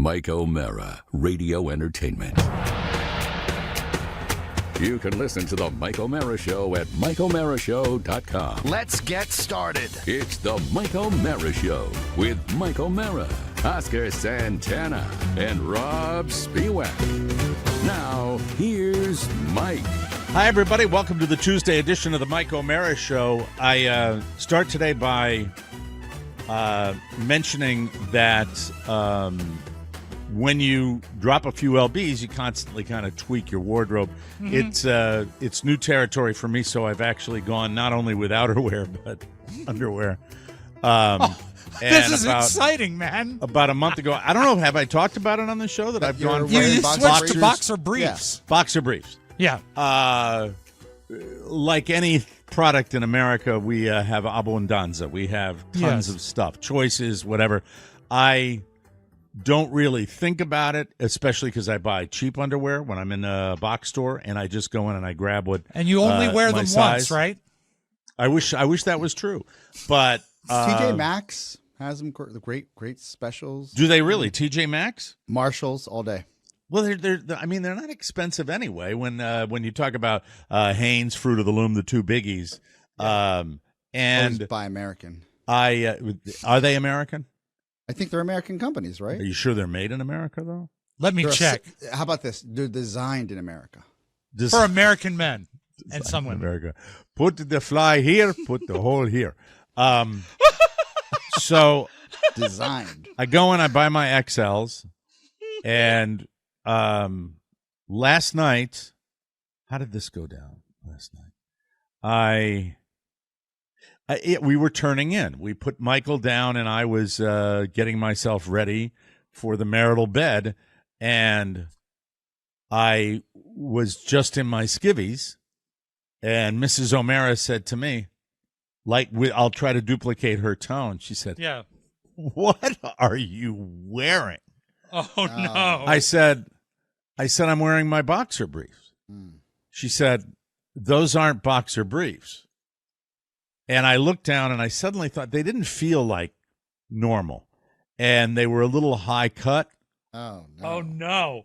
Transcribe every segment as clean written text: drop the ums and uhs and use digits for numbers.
Mike O'Mara, Radio Entertainment. You can listen to the Mike O'Mara Show at MikeO'MaraShow.com. Let's get started. It's the Mike O'Mara Show with Mike O'Mara, Oscar Santana, and Robb Spiewak. Now, here's Mike. Hi, everybody. Welcome to the Tuesday edition of the Mike O'Mara Show. I start today by mentioning that when you drop a few LBs, you constantly kind of tweak your wardrobe. Mm-hmm. It's new territory for me, so I've actually gone not only with outerwear, but underwear. This is exciting, man. About a month ago, I don't know, have I talked about it on the show that I've gone You from switched to boxer briefs. Yeah. Boxer briefs. Yeah. Like any product in America, we have abundanza. We have tons of stuff, choices, whatever. I don't really think about it, especially because I buy cheap underwear when I'm in a box store, and I just go in and I grab what. And you only wear them once, right? I wish that was true, but TJ Maxx has them great specials. Do they really? TJ Maxx, Marshalls, all day. Well, they're not expensive anyway. When you talk about Hanes, Fruit of the Loom, the two biggies, and Buy American. Are they American? I think they're American companies, right? Are you sure they're made in America, though? Let me check. How about this? They're designed in America. For American men and some women. America. Put the fly here, put the hole here. So designed. I go and I buy my XLs, and last night, how did this go down last night? We were turning in. We put Michael down, and I was getting myself ready for the marital bed, and I was just in my skivvies, and Mrs. O'Mara said to me, I'll try to duplicate her tone. She said, "Yeah, what are you wearing?" Oh no! I said, I'm wearing my boxer briefs. She said, "Those aren't boxer briefs." And I looked down, and I suddenly thought they didn't feel like normal, and they were a little high cut. Oh no! Oh no!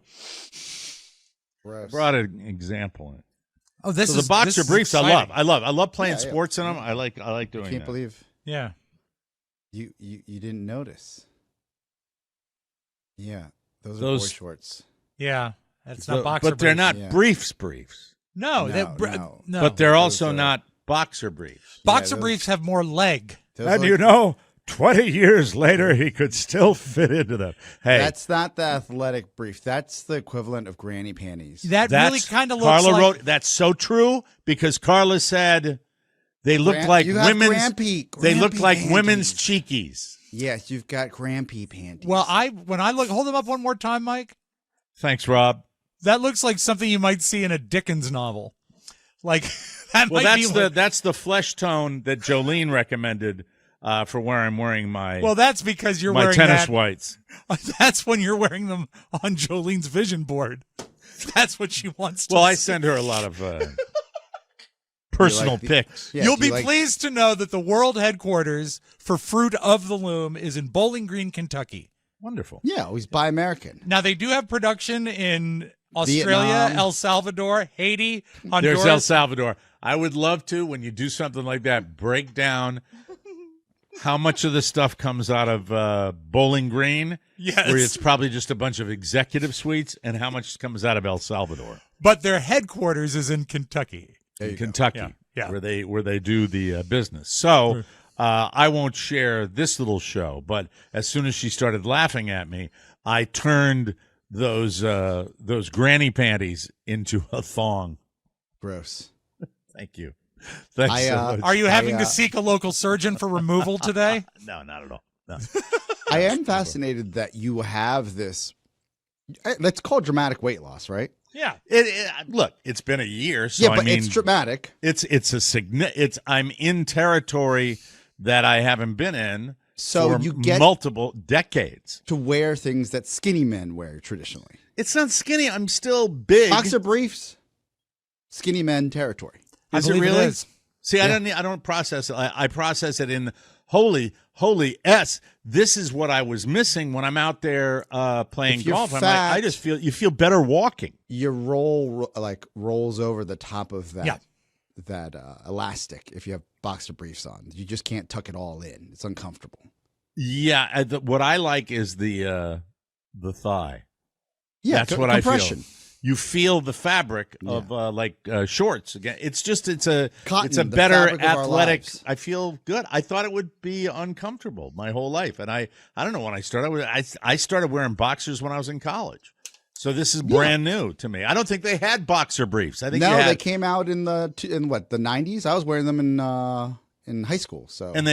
Gross. Brought an example in. Oh, the boxer briefs. Exciting. I love playing sports in them. I like doing. I can't that. believe. Yeah. You didn't notice. Yeah, those are boy shorts. Yeah, that's not boxer briefs. But they're not briefs. No, no. But they're also not boxer briefs. Boxer briefs have more leg. And 20 years later, he could still fit into them. Hey, that's not the athletic brief. That's the equivalent of granny panties. That really kind of looks Carla like... wrote, that's so true, because Carla said they look like women's... They look like women's cheekies. Yes, you've got grampy panties. Well, when I look... Hold them up one more time, Mike. Thanks, Rob. That looks like something you might see in a Dickens novel. Like, that's the flesh tone that Jolene recommended for where I'm wearing my... Well, that's because you're wearing tennis whites. That's when you're wearing them on Jolene's vision board. That's what she wants to see. I send her a lot of personal pics. Yeah, You'll be pleased to know that the world headquarters for Fruit of the Loom is in Bowling Green, Kentucky. Wonderful. Yeah, always buy American. Now, they do have production in Australia, Vietnam. El Salvador, Haiti, Honduras. There's El Salvador. I would love to, when you do something like that, break down how much of the stuff comes out of Bowling Green, where it's probably just a bunch of executive suites, and how much comes out of El Salvador. But their headquarters is in Kentucky. In Kentucky, Yeah. where they do the business. So I won't share this little show, but as soon as she started laughing at me, I turned those granny panties into a thong. Gross. Thank you. Thanks so much. Are you having to seek a local surgeon for removal today? No, not at all. No. I am fascinated that you have this. Let's call it dramatic weight loss, right? Yeah. Look, it's been a year, so but it's dramatic. I'm in territory that I haven't been in So for you get multiple decades to wear things that skinny men wear traditionally. It's not skinny. I'm still big. Boxer briefs, skinny men territory. Is I it believe really? It is. See, I don't process it. I process it in holy holy S, this is what I was missing when I'm out there playing If you're golf. I'm fat- like, I just feel you feel better walking. Your roll like rolls over the top of that Yeah. that elastic if you have boxer briefs on. You just can't tuck it all in. It's uncomfortable. Yeah, what I like is the thigh. Yeah, That's what I compression. feel. You feel the fabric of shorts. Again, it's a Cotton, the better fabric of our athletic. lives. I feel good. I thought it would be uncomfortable my whole life, and I don't know when I started. I started wearing boxers when I was in college, so this is brand new to me. I don't think they had boxer briefs. I think they came out in the 90s. I was wearing them in high school. So and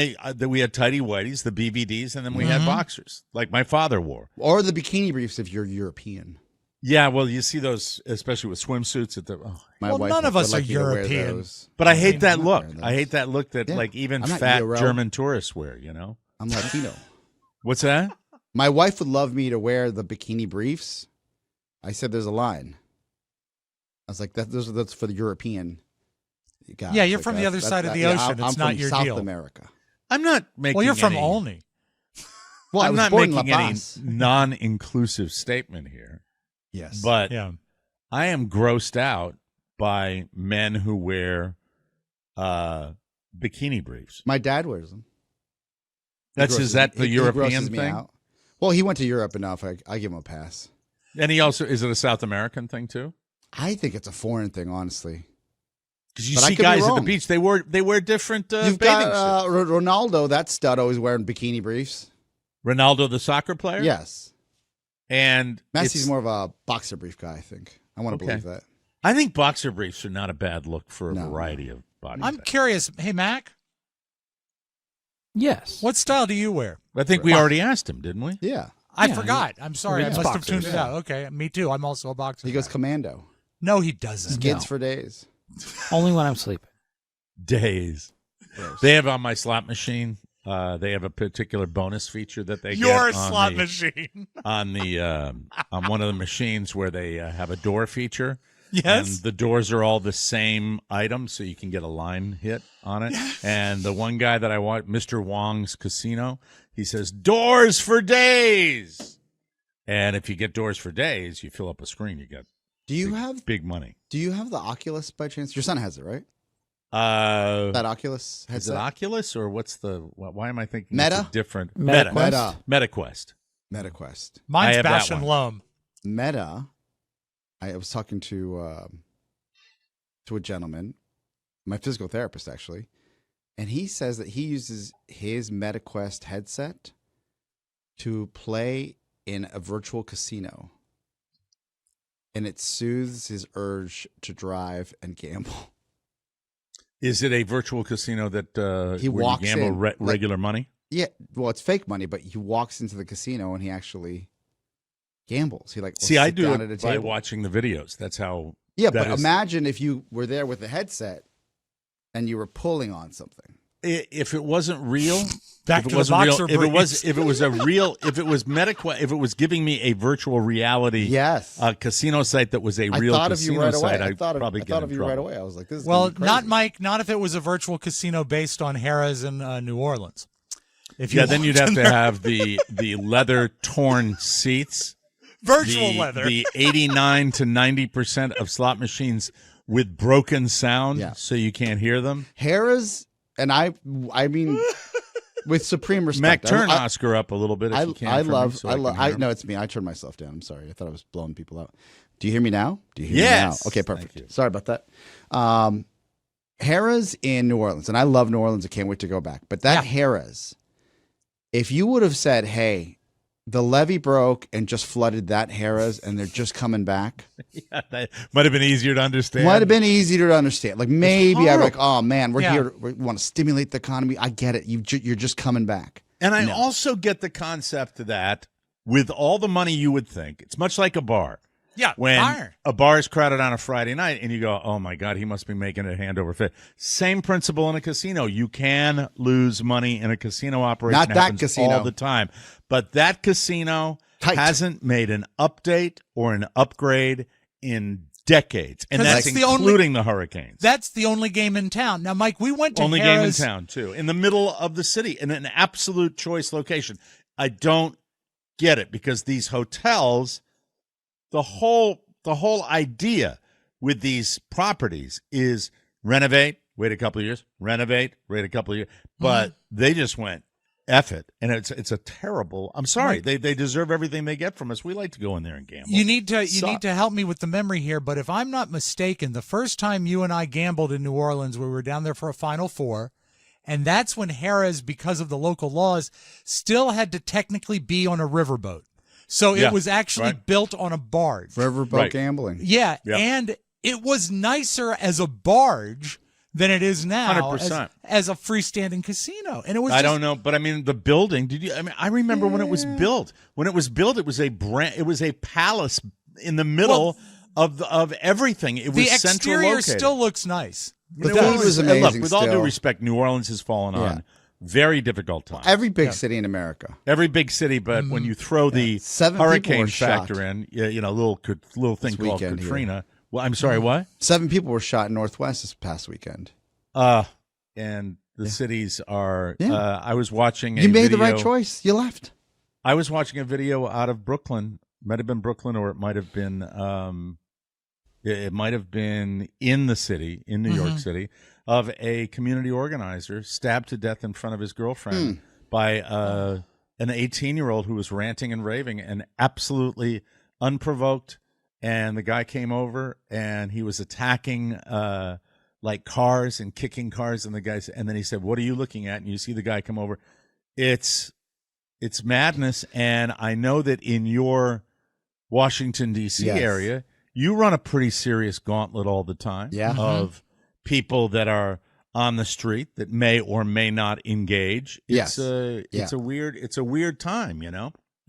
we had tighty whities, the BVDs, and then we had boxers like my father wore, or the bikini briefs if you're European. Yeah, well, you see those, especially with swimsuits at the. My wife none of would us like are me to wear European. those. But I hate that I'm not look. wearing I those. hate that look that Yeah. like even I'm not fat Euro. German tourists wear. You know I'm Latino. what's that? My wife would love me to wear the bikini briefs. I said there's a line. I was like, that's for the European guys. Yeah, you're Like, from the that- other that- side of that- the yeah, ocean. I'm It's not from your South deal. America. I'm not making. Well, you're from any, Olney. Well, I I'm was not born in making La any Paz. non-inclusive statement here, Yes, but Yeah. I am grossed out by men who wear bikini briefs. my dad wears them. Is that the He European grosses me thing? out. Well, he went to Europe enough. I give him a pass. And he also is it a South American thing too? I think it's a foreign thing, honestly. Because you But I see could be guys at the wrong. beach, they wear different You've bathing got suits. Ronaldo, that stud, always wearing bikini briefs. Ronaldo, the soccer player. Yes, And Messi's it's- more of a boxer brief guy. I think. I want to Okay. believe that. I think boxer briefs are not a bad look for a No. variety of body I'm types. curious. Hey, Mac, Yes. what style do you wear? I think we already asked him, didn't we? Yeah, I Yeah, forgot. I'm sorry. I it's must have boxers. tuned it out. Okay, me too. I'm also a boxer. he goes guy. commando. No, he doesn't. Skids No. for days. Only when I'm sleeping. Days. Gross. They have on my slot machine. They have a particular bonus feature that they Your get on slot the, machine. on the on one of the machines where they have a door feature. Yes. And the doors are all the same item, so you can get a line hit on it. And the one guy that I want, Mr. Wong's Casino, he says, doors for days. And if you get doors for days, you fill up a screen, you get Do you have big money. the Oculus by chance? Your son has it, right? Is That Oculus it headset. Oculus or what's the, why am I thinking Meta? it's a different? MetaQuest? MetaQuest. MetaQuest. I Mine's have that Bash and one. Loam. Meta. I was talking to a gentleman, my physical therapist actually, and he says that he uses his MetaQuest headset to play in a virtual casino, and it soothes his urge to drive and gamble. Is it a virtual casino that He where walks you gamble in, like- regular money? Yeah, well, it's fake money, but he walks into the casino and he actually gambles. He will See, I sit do down it at a by table. watching the videos. That's how. Yeah, that but is- imagine if you were there with a headset and you were pulling on something. If it wasn't real, Back if it to the wasn't real, boxer if it was briefs. if it was a real, if it was MetaQuest, if it was giving me a virtual reality Yes. casino site that was a I real thought of you casino right away. site, I I'd thought probably of, I get thought in of you trouble. right away. I was like, this is Well, gonna be crazy. not Mike. Not if it was a virtual casino based on Harrah's in New Orleans. If you Yeah, then you'd walked have in to there- have the leather torn seats, virtual leather. the 89 to 90% of slot machines with broken sound, Yeah. so you can't hear them. Harrah's, and I mean, with supreme Mac, respect, turn I, Oscar up a little bit if you can. I for me, love, so I can love. hear him. No, it's me. I turned myself down. I'm sorry. I thought I was blowing people out. Do you hear me now? Do you hear Yes. me now? Okay, Thank perfect. you. Sorry about that. Harrah's in New Orleans, and I love New Orleans. I can't wait to go back. But that Harrah's, if you would have said, "Hey, the levee broke and just flooded that Harrah's, and they're just coming back," That might have been easier to understand. might have been easier to understand. Like maybe I'd be like, "Oh man, we're Yeah. here. We want to stimulate the economy." I get it. You're just coming back. And I also get the concept that with all the money you would think, it's much like a bar. yeah, When fire. a bar is crowded on a Friday night and you go, oh my God, he must be making it hand over fist. Same principle in a casino. You can lose money in a casino operation. Not It that happens casino. all the time. But that casino Tight. hasn't made an update or an upgrade in decades, and 'Cause that's that's the only- including the Hurricanes. That's the only game in town. Now, Mike, we went to Only game in Harrah's. town, too, in the middle of the city, in an absolute choice location. I don't get it, because these hotels, the whole idea with these properties is renovate, wait a couple of years, renovate, wait a couple of years. But they just went, F it. And it's a terrible, I'm sorry, Right. they deserve everything they get from us. We like to go in there and gamble. You need to help me with the memory here, but if I'm not mistaken, the first time you and I gambled in New Orleans, we were down there for a Final Four, and that's when Harrah's, because of the local laws, still had to technically be on a riverboat. So Yeah, it was actually right. built on a barge. Riverboat Right. gambling. Yeah, Yep. and it was nicer as a barge than it is now 100%. as a freestanding casino. And it was I don't know, but I mean the building. I remember when it was built. When it was built, it was a palace in the middle of everything. It was the central exterior located. still looks nice. The It food does. was And amazing. Look, with all due still. respect, New Orleans has fallen on very difficult times. Every big city in America. Every big city, but when you throw the 7 people hurricane were shot factor in, little thing this called weekend here. Katrina. Well, I'm sorry, what? 7 people were shot in Northwest this past weekend. And the cities are. Yeah. I was watching. You made the right choice. You left. I was watching a video out of Brooklyn. Might have been Brooklyn, or it might have been. It might have been in the city, in New York City, of a community organizer stabbed to death in front of his girlfriend by an 18-year-old who was ranting and raving and absolutely unprovoked. And the guy came over and he was attacking like cars and kicking cars, and then he said, "What are you looking at?" And you see the guy come over. It's madness, and I know that in your Washington D.C. Yes. area, you run a pretty serious gauntlet all the time of people that are on the street that may or may not engage. It's Yes. a weird time, It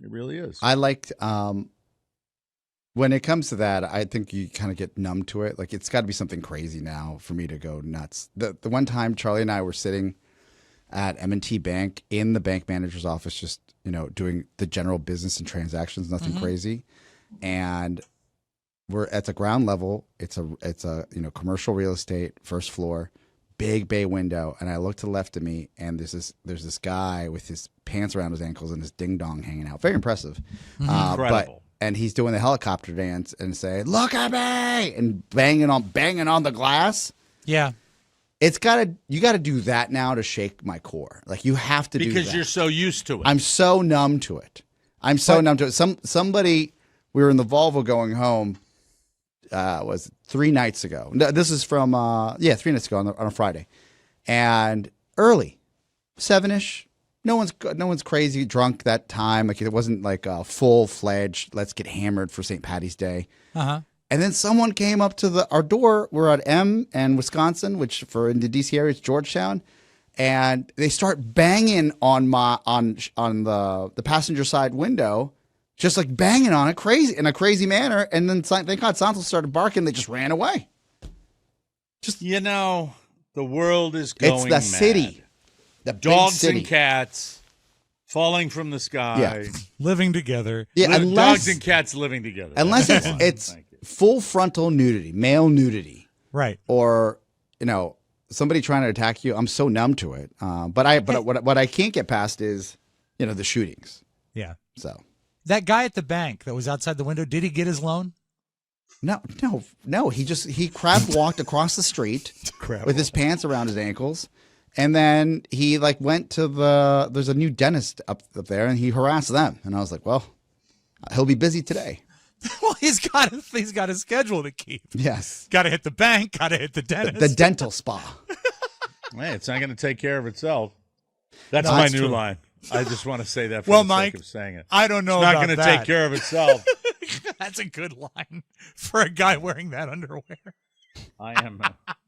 really is. I liked when it comes to that, I think you kind of get numb to it. Like, it's got to be something crazy now for me to go nuts. The one time Charlie and I were sitting at M&T Bank in the bank manager's office, just, doing the general business and transactions, nothing crazy. And we're at the ground level. It's a commercial real estate, first floor, big bay window. And I look to the left of me, and there's this guy with his pants around his ankles and his ding dong hanging out. Very impressive. Incredible. And he's doing the helicopter dance and saying, "Look at me!" and banging on the glass. Yeah. You gotta do that now to shake my core. Like, you have to do that. Because you're so used to it. I'm so numb to it. Numb to it. Somebody, we were in the Volvo going home, was 3 nights ago. No, this is from 3 nights ago on a Friday. And early, 7-ish. No one's crazy drunk that time. Like, it wasn't like a full-fledged let's get hammered for St. Patty's Day. Uh-huh. And then someone came up to our door. We're at M and Wisconsin, which in the DC area, it's Georgetown. And they start banging on the passenger side window, just like banging on it in a crazy manner. And then thank God Santos started barking. They just ran away. The world is going It's the mad. city. The Dogs big city. and cats falling from the sky. Yeah. Living together. Yeah, Dogs and cats living together. unless That's fine. it's Thank you. full frontal nudity, male nudity, Right. or somebody trying to attack you. I'm so numb to it. But what I can't get past is the shootings. Yeah. So That guy at the bank that was outside the window, did he get his loan? no. He crab walked across the street with his pants around his ankles. And then he went to there's a new dentist up there, and he harassed them. And I was like, well, he'll be busy today. Well, he's got a schedule to keep. Yes. Got to hit the bank. Got to hit the dentist. The dental spa. Hey, it's not going to take care of itself. That's No, my that's new true. line. I just want to say that for Well, the Mike, sake of saying it. I don't know It's not about going to that. take care of itself. That's a good line for a guy wearing that underwear. I am.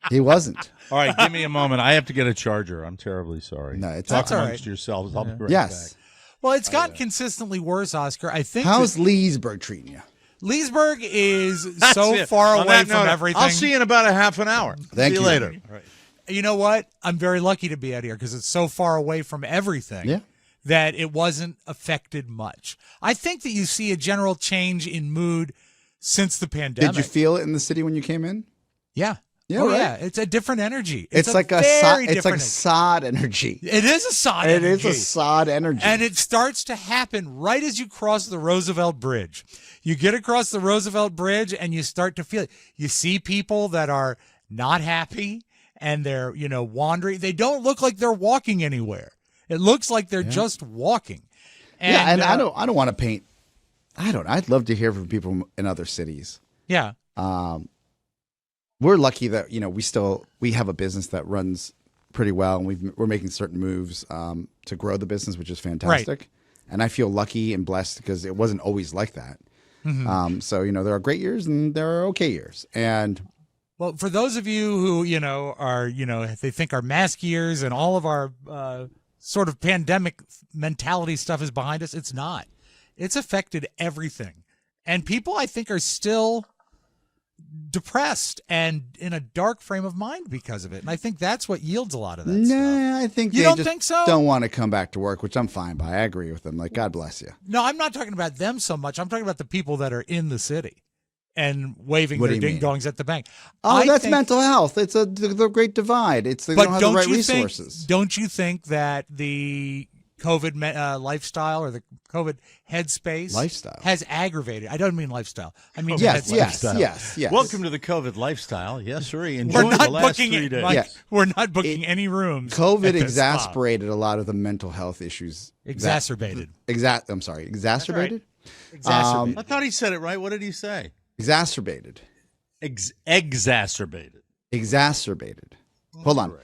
He wasn't. All right, give me a moment. I have to get a charger. I'm terribly sorry. No, it's Talk all amongst right. yourselves. I'll be right Yes. back. Well, it's gotten consistently worse, Oscar. I think How's Leesburg treating you? Leesburg is That's so it. far On away that from note, everything. I'll see you in about a half an hour. Thank see you. later. All right. You know what? I'm very lucky to be out here because it's so far away from everything Yeah. that it wasn't affected much. I think that you see a general change in mood since the pandemic. Did you feel it in the city when you came in? Yeah. Yeah, Oh, right. yeah. It's a different energy. It's like a very it's like different sod energy. It is a sod It energy. is a sod energy. And it starts to happen right as you cross the Roosevelt Bridge. You get across the Roosevelt Bridge and you start to feel it. You see people that are not happy and they're, wandering. They don't look like they're walking anywhere. It looks like they're just walking. And I don't want to paint. I'd love to hear from people in other cities. Yeah. We're lucky that we have a business that runs pretty well, and we're making certain moves to grow the business, which is fantastic. Right. And I feel lucky and blessed because it wasn't always like that. Mm-hmm. So there are great years and there are okay years. And Well, for those of you who, are, they think our mask years and all of our sort of pandemic mentality stuff is behind us, it's not. It's affected everything. And people, I think, are still depressed and in a dark frame of mind because of it. And I think that's what yields a lot of that stuff. nah, I think You they don't just think so? don't want to come back to work, which I'm fine by. I agree with them. Like, God bless you. No, I'm not talking about them so much. I'm talking about the people that are in the city and waving What their do you mean? ding-dongs at the bank. Oh, I that's think- mental health. It's the great divide. It's they But don't have the right you resources. don't you think that the COVID lifestyle or the COVID headspace Lifestyle. has aggravated? I don't mean lifestyle. I mean Yes, headspace. yes. Welcome to the COVID lifestyle. Yes, sir. We're Enjoy the not last booking 3 it. days. Mike, Yeah. We're not booking any rooms. COVID at this exasperated a lot of the mental health issues. Exacerbated. I'm sorry. Exacerbated? Exacerbated. I thought he said it right. What did he say? Exacerbated. Exacerbated. Exacerbated. Hold on.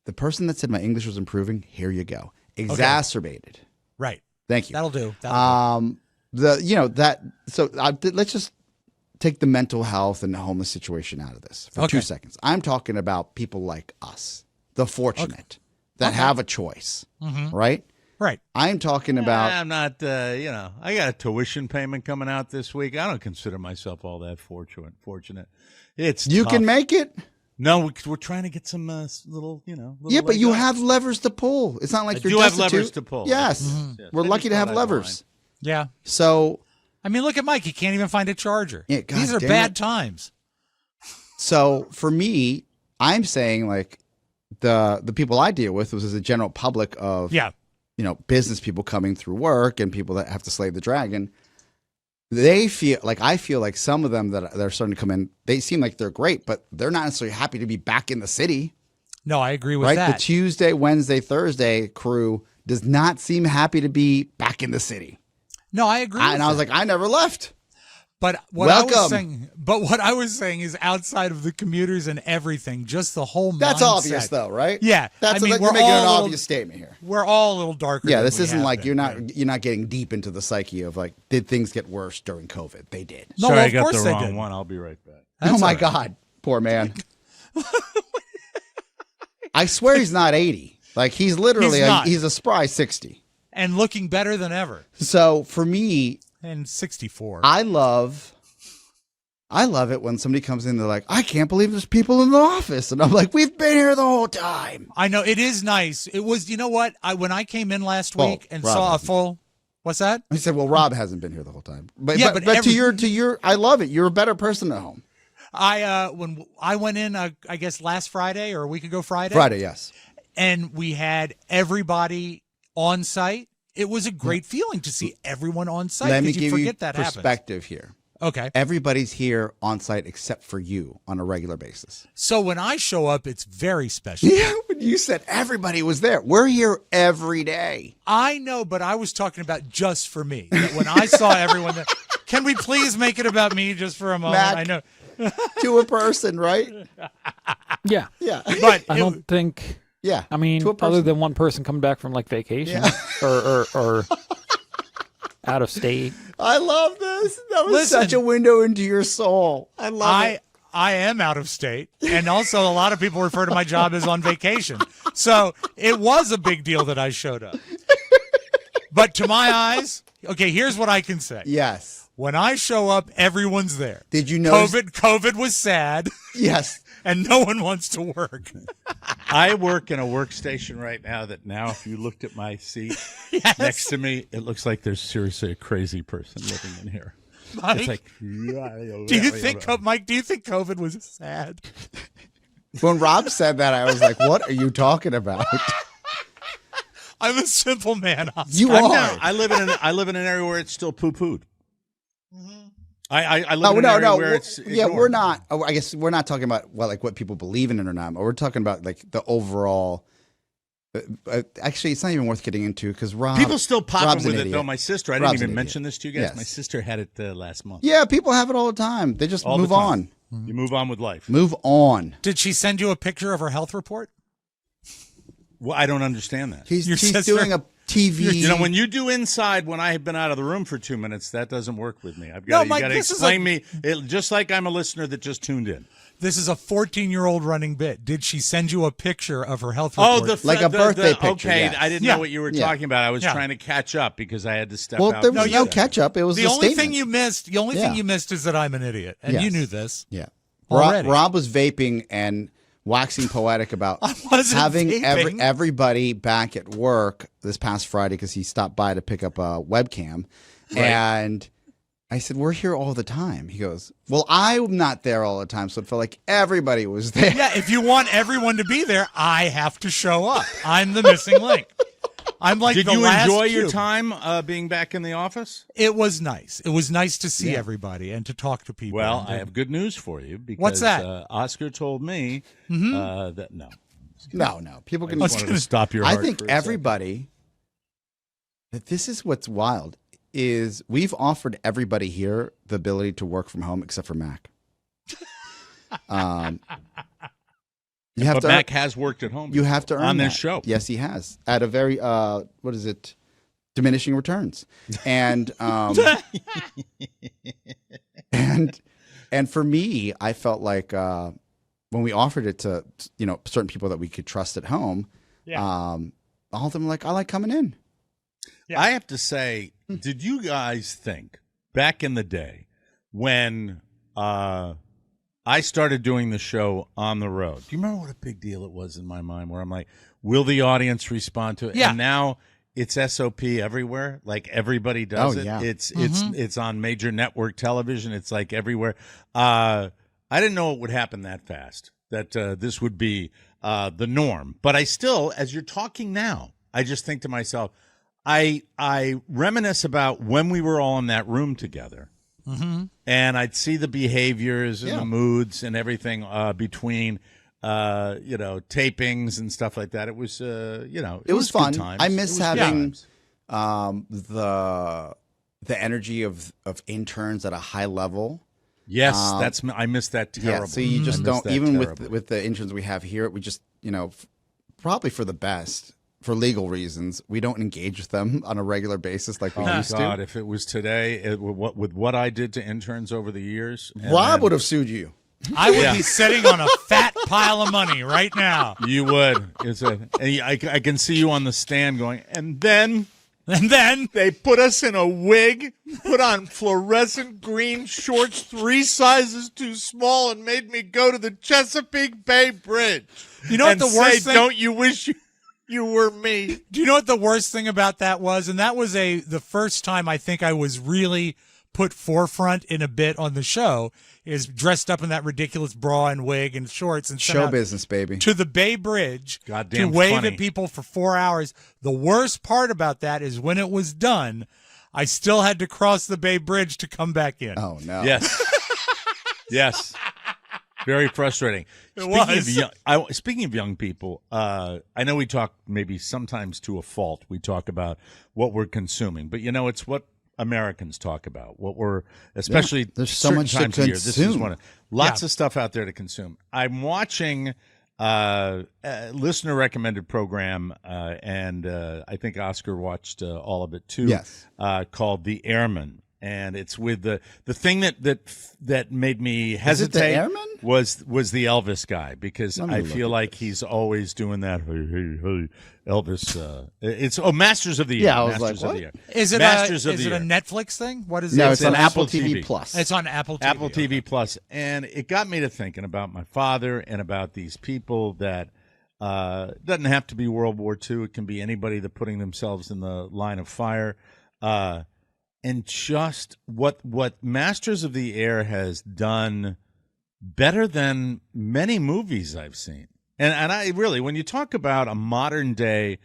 The person that said my English was improving, here you go. Exacerbated. Right. Thank you. That'll do. That'll do. Let's just take the mental health and the homeless situation out of this for Okay. 2 seconds. I'm talking about people like us, the fortunate that have a choice, right? Right. I'm talking about I'm not, I got a tuition payment coming out this week. I don't consider myself all that fortunate. It's you tough. can make it. No, we're trying to get some little. Yeah, but leg you up. have levers to pull. It's not like I you're do have destitute. levers to pull. Yes, Yes. we're I lucky just to have thought I'd levers. Yeah. So, I mean, look at Mike. He can't even find a charger. Yeah, God These are damn bad it. times. so for me, I'm saying like the people I deal with was as a general public of Yeah. business people coming through work and people that have to slay the dragon. They feel like I feel like some of them that are starting to come in, they seem like they're great, but they're not necessarily happy to be back in the city. No, I agree with Right? that. The Tuesday, Wednesday, Thursday crew does not seem happy to be back in the city. No, I agree. And I was like, I never left. but what I welcome. was saying is outside of the commuters and everything, just the whole That's mindset. obvious, though, right? Yeah. That's I mean, you're we're making all an a little- obvious statement here. We're all a little darker. Yeah, than this we isn't have like been. you're not getting deep into the psyche of like, did things get worse during COVID? They did. No, Sorry, well, I of got course the they wrong did. one. I'll be right back. Oh That's my all right. God, poor man. I swear he's not 80. Like he's literally He's not. he's a spry 60. And looking better than ever. So for me, And 64. I love it when somebody comes in. They're like, I can't believe there's people in the office, and I'm like, we've been here the whole time. I know it is nice. It was. You know what? When I came in last Well, week and Rob saw a hasn't. full. What's that? I said, well, Rob hasn't been here the whole time, but Yeah, but, but to your, I love it. You're a better person at home. When I went in, I guess last Friday or a week ago Friday. Friday, yes. And we had everybody on site. It was a great feeling to see everyone on site. Let me 'cause you give you forget that happens. perspective here. Okay. Everybody's here on site except for you on a regular basis. So when I show up, it's very special. Yeah, when you said everybody was there. We're here every day. I know, but I was talking about just for me. That when I saw everyone there, can we please make it about me just for a moment? Mac. I know. To a person, right? Yeah. Yeah. But I don't think. Yeah. I mean, to a person. other than one person coming back from like vacation or out of state. I love this. That was Listen. such a window into your soul. I love it. I am out of state, and also a lot of people refer to my job as on vacation. So it was a big deal that I showed up. But to my eyes, okay, here's what I can say. Yes. When I show up, everyone's there. Did you notice? COVID was sad, Yes. and no one wants to work. I work in a workstation right now that now, if you looked at my seat Yes. next to me, it looks like there's seriously a crazy person living in here. Mike, It's like, do you think, Mike? Do you think COVID was sad? When Rob said that, I was like, "What are you talking about?" I'm a simple man. Oscar. You I'm are. not. I live in an area where it's still poo-pooed. I live No, in an no, area no. where it's Yeah, ignored. we're not. I guess we're not talking about like what people believe in it or not. We're talking about like the overall. Actually, it's not even worth getting into because Rob. People still Rob's popping an with it, idiot. though. My sister, I Rob's didn't an even idiot. mention this to you guys. Yes. My sister had it last month. Yeah, people have it all the time. They just All the move time. on. You move on with life. Move on. Did she send you a picture of her health report? Well, I don't understand that. Your She's sister- doing a TV. You know, when you do inside, when I have been out of the room for 2 minutes, that doesn't work with me. I've got No, Mike, you got to this is explain me, just like I'm a listener that just tuned in. This is a 14-year-old running bit. Did she send you a picture of her health Oh, report? Like a birthday picture, Okay, yes. I didn't Yeah. know what you were Yeah. talking about. I was Yeah. trying to catch up because I had to step well, out. there for was a no second. catch up. It was the a only statement. thing you missed. The only thing you missed is that I'm an idiot, and you Yes. knew this. Yeah. Already. Rob was vaping and waxing poetic about I wasn't having vaping. everybody back at work this past Friday because he stopped by to pick up a webcam. And I said, "We're here all the time." He goes, "Well, I'm not there all the time, so it felt like everybody was there." Yeah, if you want everyone to be there, I have to show up. I'm the missing link. I'm like Did the you last enjoy your cube. time being back in the office? It was nice. It was nice to see everybody and to talk to people. Well, And I have good news for you. Because, What's that? Oscar told me that no. No, people can. I just wanted to stop your I heart think for a second. everybody. That this is what's wild is we've offered everybody here the ability to work from home except for Mac. You have But to. Mac has worked at home. You have to earn on that. this show. Yes, he has at a very what is it? Diminishing returns, and and for me, I felt like when we offered it to certain people that we could trust at home, all of them were like, "I like coming in." I have to say, did you guys think back in the day when I started doing the show on the road? Do you remember what a big deal it was in my mind where I'm like, will the audience respond to it? Yeah. And now it's SOP everywhere. Like everybody does Oh, it. yeah. It's on major network television. It's like everywhere. I didn't know it would happen that fast, that this would be the norm. But I still, as you're talking now, I just think to myself, I reminisce about when we were all in that room together. And I'd see the behaviors and the moods and everything between, tapings and stuff like that. It was, it was good fun. times. I It miss was good having times. the energy of interns at a high level. Yes, I miss that terribly. Yeah, so you just I miss don't that even terribly. with the interns we have here. We just probably for the best. For legal reasons, we don't engage with them on a regular basis like we Oh used God! to. If it was today, with what I did to interns over the years, and Rob then- would have sued you. I would be sitting on a fat pile of money right now. You would. I can see you on the stand going, and then And then they put us in a wig, put on fluorescent green shorts 3 sizes too small, and made me go to the Chesapeake Bay Bridge. You know what and the worst say, thing- Don't you wish you were me? Do you know what the worst thing about that was? And that was the first time I think I was really put forefront in a bit on the show, is dressed up in that ridiculous bra and wig and shorts and sent Show out business, baby. to the Bay Bridge Goddamn to wave funny. at people for 4 hours. The worst part about that is when it was done, I still had to cross the Bay Bridge to come back in. Oh no. Yes. Yes. Very frustrating. Speaking of young people, I know we talk maybe sometimes to a fault. We talk about what we're consuming, but it's what Americans talk about. What we're especially there's so certain much to times of year. This is consume. one of lots of stuff out there to consume. I'm watching a listener recommended program, and I think Oscar watched all of it too. Yes. Called The Airman. And it's with the thing that made me Is it hesitate the Airman? was the Elvis guy, because Let me I look feel at like he's always doing that. Hey, Elvis. It's Masters of the Year. Yeah, I was Masters like, of the Year. Is it Masters a of the Year. Netflix thing? What is No, it? it's on on Apple Apple TV TV. Plus. It's on Apple TV. Apple okay. TV Plus, and it got me to thinking about my father and about these people that doesn't have to be World War II. It can be anybody that putting themselves in the line of fire. and just what Masters of the Air has done better than many movies I've seen. And I really, when you talk about a modern day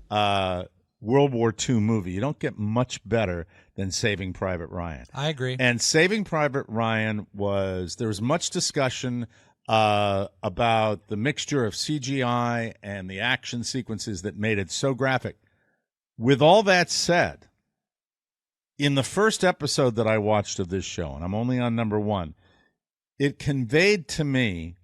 World War II movie, you don't get much better than Saving Private Ryan. I agree. And Saving Private Ryan there was much discussion about the mixture of CGI and the action sequences that made it so graphic. With all that said, in the first episode that I watched of this show, and I'm only on number 1, it conveyed to me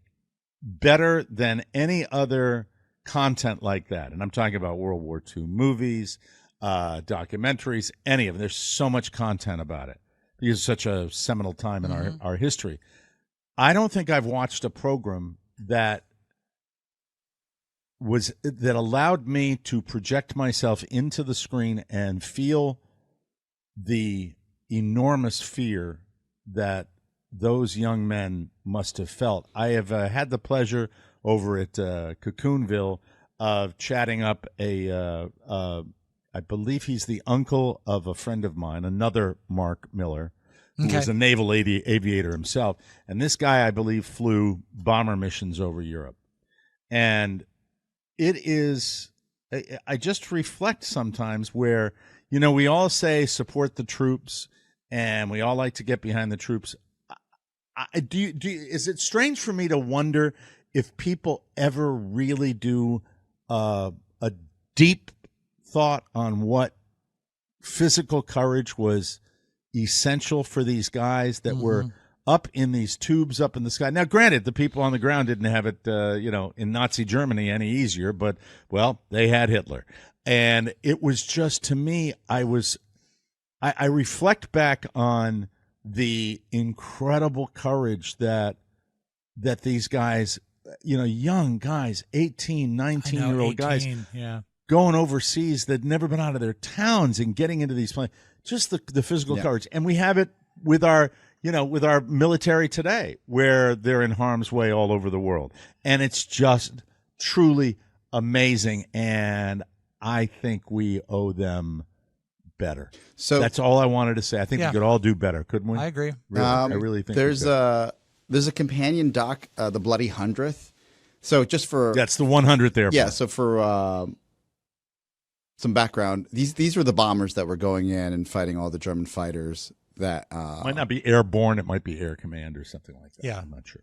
better than any other content like that. And I'm talking about World War II movies, documentaries, any of them. There's so much content about it because it's such a seminal time in our history. I don't think I've watched a program that allowed me to project myself into the screen and feel the enormous fear that those young men must have felt. I have had the pleasure over at Cocoonville of chatting up I believe he's the uncle of a friend of mine, another Mark Miller, who was a naval aviator himself. And this guy, I believe, flew bomber missions over Europe. And it is, I just reflect sometimes where, we all say support the troops and we all like to get behind the troops. Is it strange for me to wonder if people ever really do a deep thought on what physical courage was essential for these guys that were up in these tubes up in the sky? Now, granted, the people on the ground didn't have it, in Nazi Germany any easier, but, well, they had Hitler. And it was just, to me, I reflect back on the incredible courage that these guys, young guys, 18, 19-year-old guys, going overseas that had never been out of their towns and getting into these planes, just the physical courage. And we have it with our military today, where they're in harm's way all over the world. And it's just truly amazing. And I think we owe them better. So that's all I wanted to say. I think we could all do better, couldn't we? I agree. Really, I really think there's a companion doc, The Bloody 100th. So just for that's the 100th airplane. Yeah. So for some background, these were the bombers that were going in and fighting all the German fighters. That might not be airborne. It might be Air Command or something like that. Yeah, I'm not sure.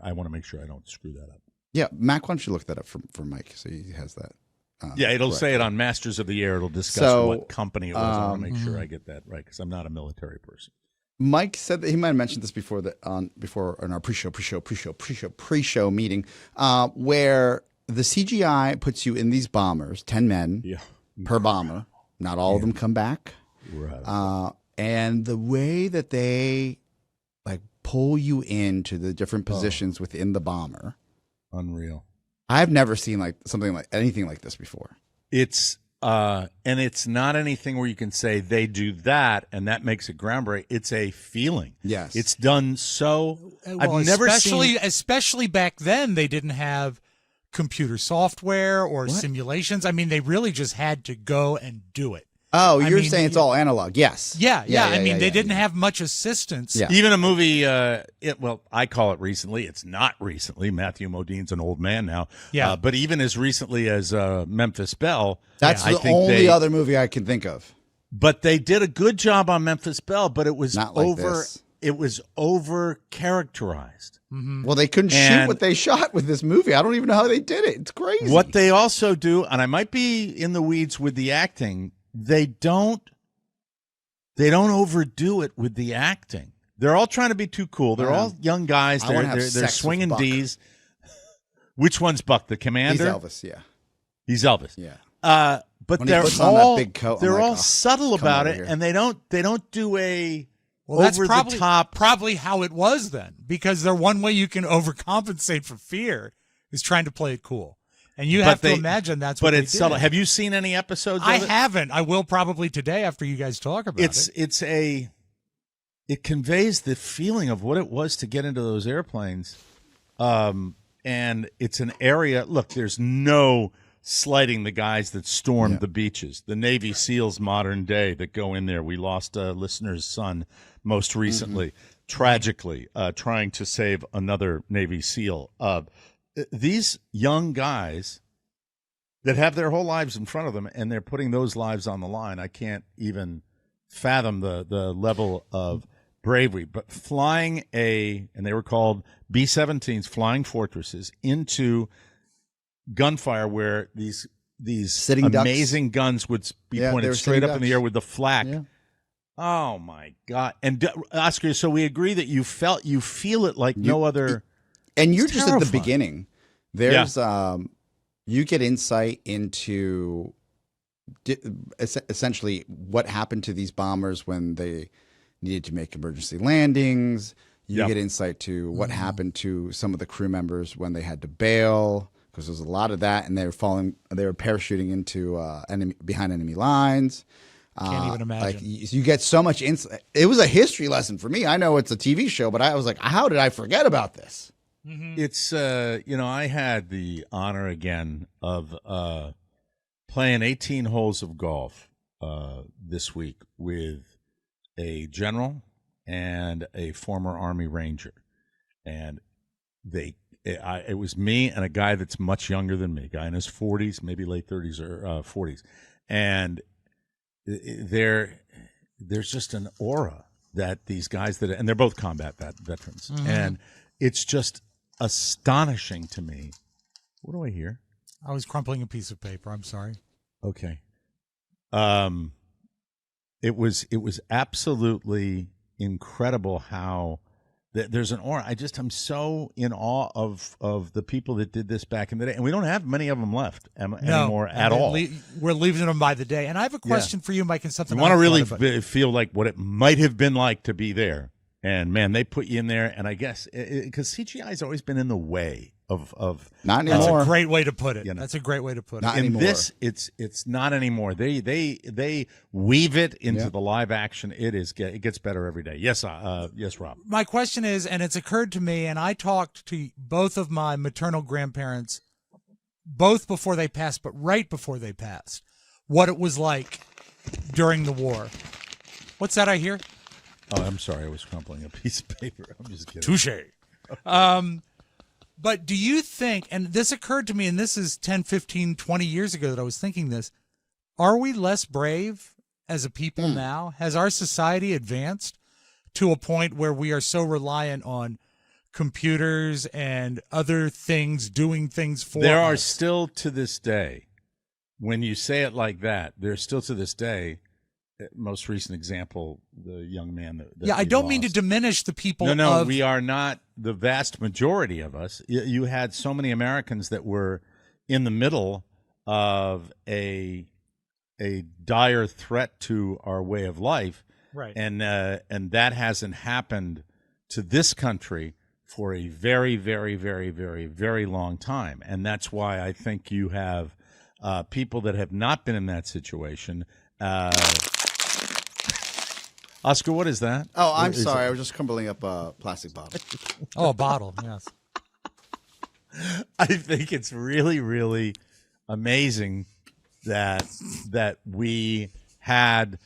I want to make sure I don't screw that up. Yeah, Mac, why don't you look that up for Mike so he has that. It'll correct. say it on Masters of the Air. It'll discuss what company it was. I want to make sure I get that right because I'm not a military person. Mike said that he might have mentioned this before in our pre-show meeting, where the CGI puts you in these bombers, 10 men per bomber. Not all of them come back. Right. And the way that they pull you into the different positions within the bomber, unreal. I've never seen anything like this before. It's and it's not anything where you can say they do that and that makes it groundbreaking. It's a feeling. Yes, it's done so. Well, I've never seen, especially back then, they didn't have computer software or simulations. I mean, they really just had to go and do it. Oh, you're saying it's all analog? Yes. Yeah. I mean, they didn't have much assistance. Yeah. Even a movie. I call it recently. It's not recently. Matthew Modine's an old man now. Yeah. But even as recently as Memphis Belle, that's the only other movie I can think of. But they did a good job on Memphis Belle. But it was not like this. It was over characterized. Mm-hmm. Well, they couldn't shoot what they shot with this movie. I don't even know how they did it. It's crazy. What they also do, and I might be in the weeds with the acting. They don't overdo it with the acting. They're all trying to be too cool. They're all young guys. They're swinging D's. Which one's Buck? The commander? He's Elvis. Yeah, he's Elvis. Yeah. But when they're all that big coat, they're all subtle about it, and they don't do a that's over the top. Probably how it was then, because the one way you can overcompensate for fear is trying to play it cool. And you have to imagine that's what they did. But it's subtle. Have you seen any episodes of it? I haven't. I will probably today after you guys talk about it. It conveys the feeling of what it was to get into those airplanes. And it's an area, look, there's no slighting the guys that stormed Yeah. the beaches, the Navy SEALs modern day that go in there. We lost a listener's son most recently, tragically, trying to save another Navy SEAL. These young guys that have their whole lives in front of them, and they're putting those lives on the line. I can't even fathom the level of bravery. But flying and they were called B-17s, flying fortresses, into gunfire where these Sitting amazing guns would be Yeah, they pointed were straight sitting up in the ducks. air with the flak. Yeah. Oh my God! And Oscar, so we agree that you feel it like no other. And you're It's just at the terrifying. beginning. There's you get insight into essentially what happened to these bombers when they needed to make emergency landings. You Yep. get insight to what happened to some of the crew members when they had to bail, because there's a lot of that, and they were parachuting into behind enemy lines. Can't even imagine. Like you get so much insight. It was a history lesson for me. I know it's a TV show, but I was like, how did I forget about this? It's I had the honor again of playing 18 holes of golf this week with a general and a former Army Ranger, and it was me and a guy that's much younger than me, a guy in his 40s, maybe late 30s or 40s, and there's just an aura that these guys and they're both combat veterans, and it's just astonishing to me. What do I hear? I was crumpling a piece of paper. I'm sorry. Okay. It was absolutely incredible how there's an aura. I'm so in awe of the people that did this back in the day, and we don't have many of them left anymore at all. We're leaving them by the day. And I have a question for you, Mike, and something You want to I really thought about. feel like what it might have been like to be there. And man, they put you in there, and I guess because CGI has always been in the way of Not That's anymore. a great way to put it. You know. That's a great way to put Not it. in anymore. this, it's not anymore. They weave it into Yeah. the live action. It gets better every day. Yes, Rob. My question is, and it's occurred to me, and I talked to both of my maternal grandparents, both before they passed, but right before they passed, what it was like during the war. What's that I hear? Oh, I'm sorry. I was crumpling a piece of paper. I'm just kidding. Touche. But do you think, and this occurred to me, and this is 10, 15, 20 years ago that I was thinking this, are we less brave as a people now? Has our society advanced to a point where we are so reliant on computers and other things doing things for There are us? still to this day, when you say it like that, there's still to this day, most recent example, the young man that I we don't mean to lost. diminish the people No, of we are not the vast majority of us. You had so many Americans that were in the middle of a dire threat to our way of life, right. and that hasn't happened to this country for a very, very, very, very, very long time, and that's why I think you have people that have not been in that situation. Oscar, what is that? Oh, I'm Is sorry. it- I was just crumbling up a plastic bottle. Oh, a bottle, yes. I think it's really, really amazing that we had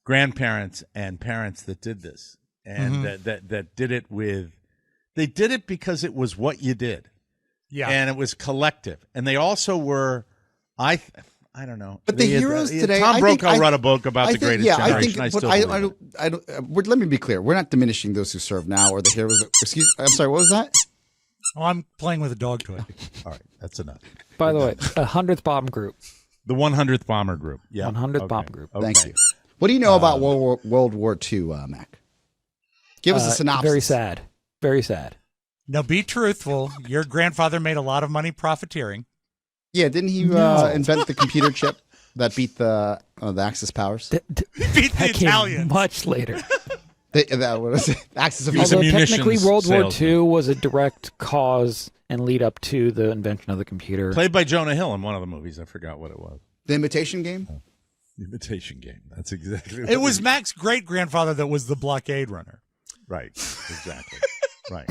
grandparents and parents that did this, and that did it they did it because it was what you did, Yeah. and it was collective, and they also were, I don't know, But the heroes today, Tom I Brokaw think- wrote a book about I the think, greatest yeah, generation. I think, but still I believe it. don't. Let me be clear. We're not diminishing those who serve now or the heroes. I'm sorry. What was that? Oh, I'm playing with a dog toy. All right, that's enough. By the way, 100th bomb group. The 100th Bomber Group. Yeah, 100th okay. bomb group. Thank Okay. you. What do you know about World War II, Mac? Give us a synopsis. Very sad. Very sad. Now, be truthful. Your grandfather made a lot of money profiteering. Yeah, didn't he invent the computer chip that beat the Axis powers? Beat the That came Italians. much later. That was Axis of He was a Although technically munitions World War salesman. II was a direct cause and lead up to the invention of the computer. Played by Jonah Hill in one of the movies. I forgot what it was. The Imitation Game. The Imitation Game. That's exactly what It was Mac's great grandfather that was the blockade runner. Right. Exactly. right.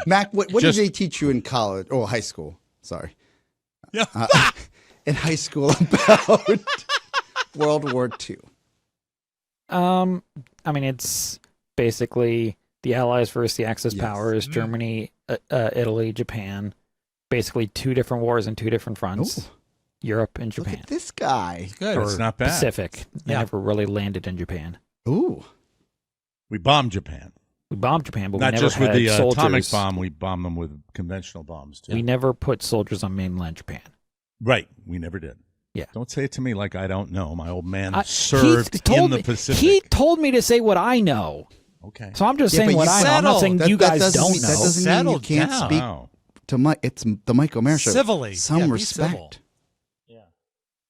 Mac, what Just- did they teach you in college or high school? Sorry. Yeah. in high school about World War II? I mean, it's basically the Allies versus the Axis powers, Germany, Italy, Japan. Basically 2 different wars and 2 different fronts. Ooh. Europe and Look Japan. at this guy. Good. Or It's not bad. Pacific. They never really landed in Japan. Ooh. We bombed Japan. We bombed Japan, but Not we never just with had the soldiers. atomic bomb, we bombed them with conventional bombs, too. We never put soldiers on mainland Japan. Right. We never did. Yeah. Don't say it to me like I don't know. My old man He served told in the me- Pacific. He told me to say what I know. Okay. So I'm just Yeah, saying but what you I know. I'm not settle. saying That- you that guys doesn't don't mean- know. That doesn't mean Settle you can't down. speak Wow. to Mike. It's the Mike O'Meara show. Civilly. Some Yeah, be respect. civil.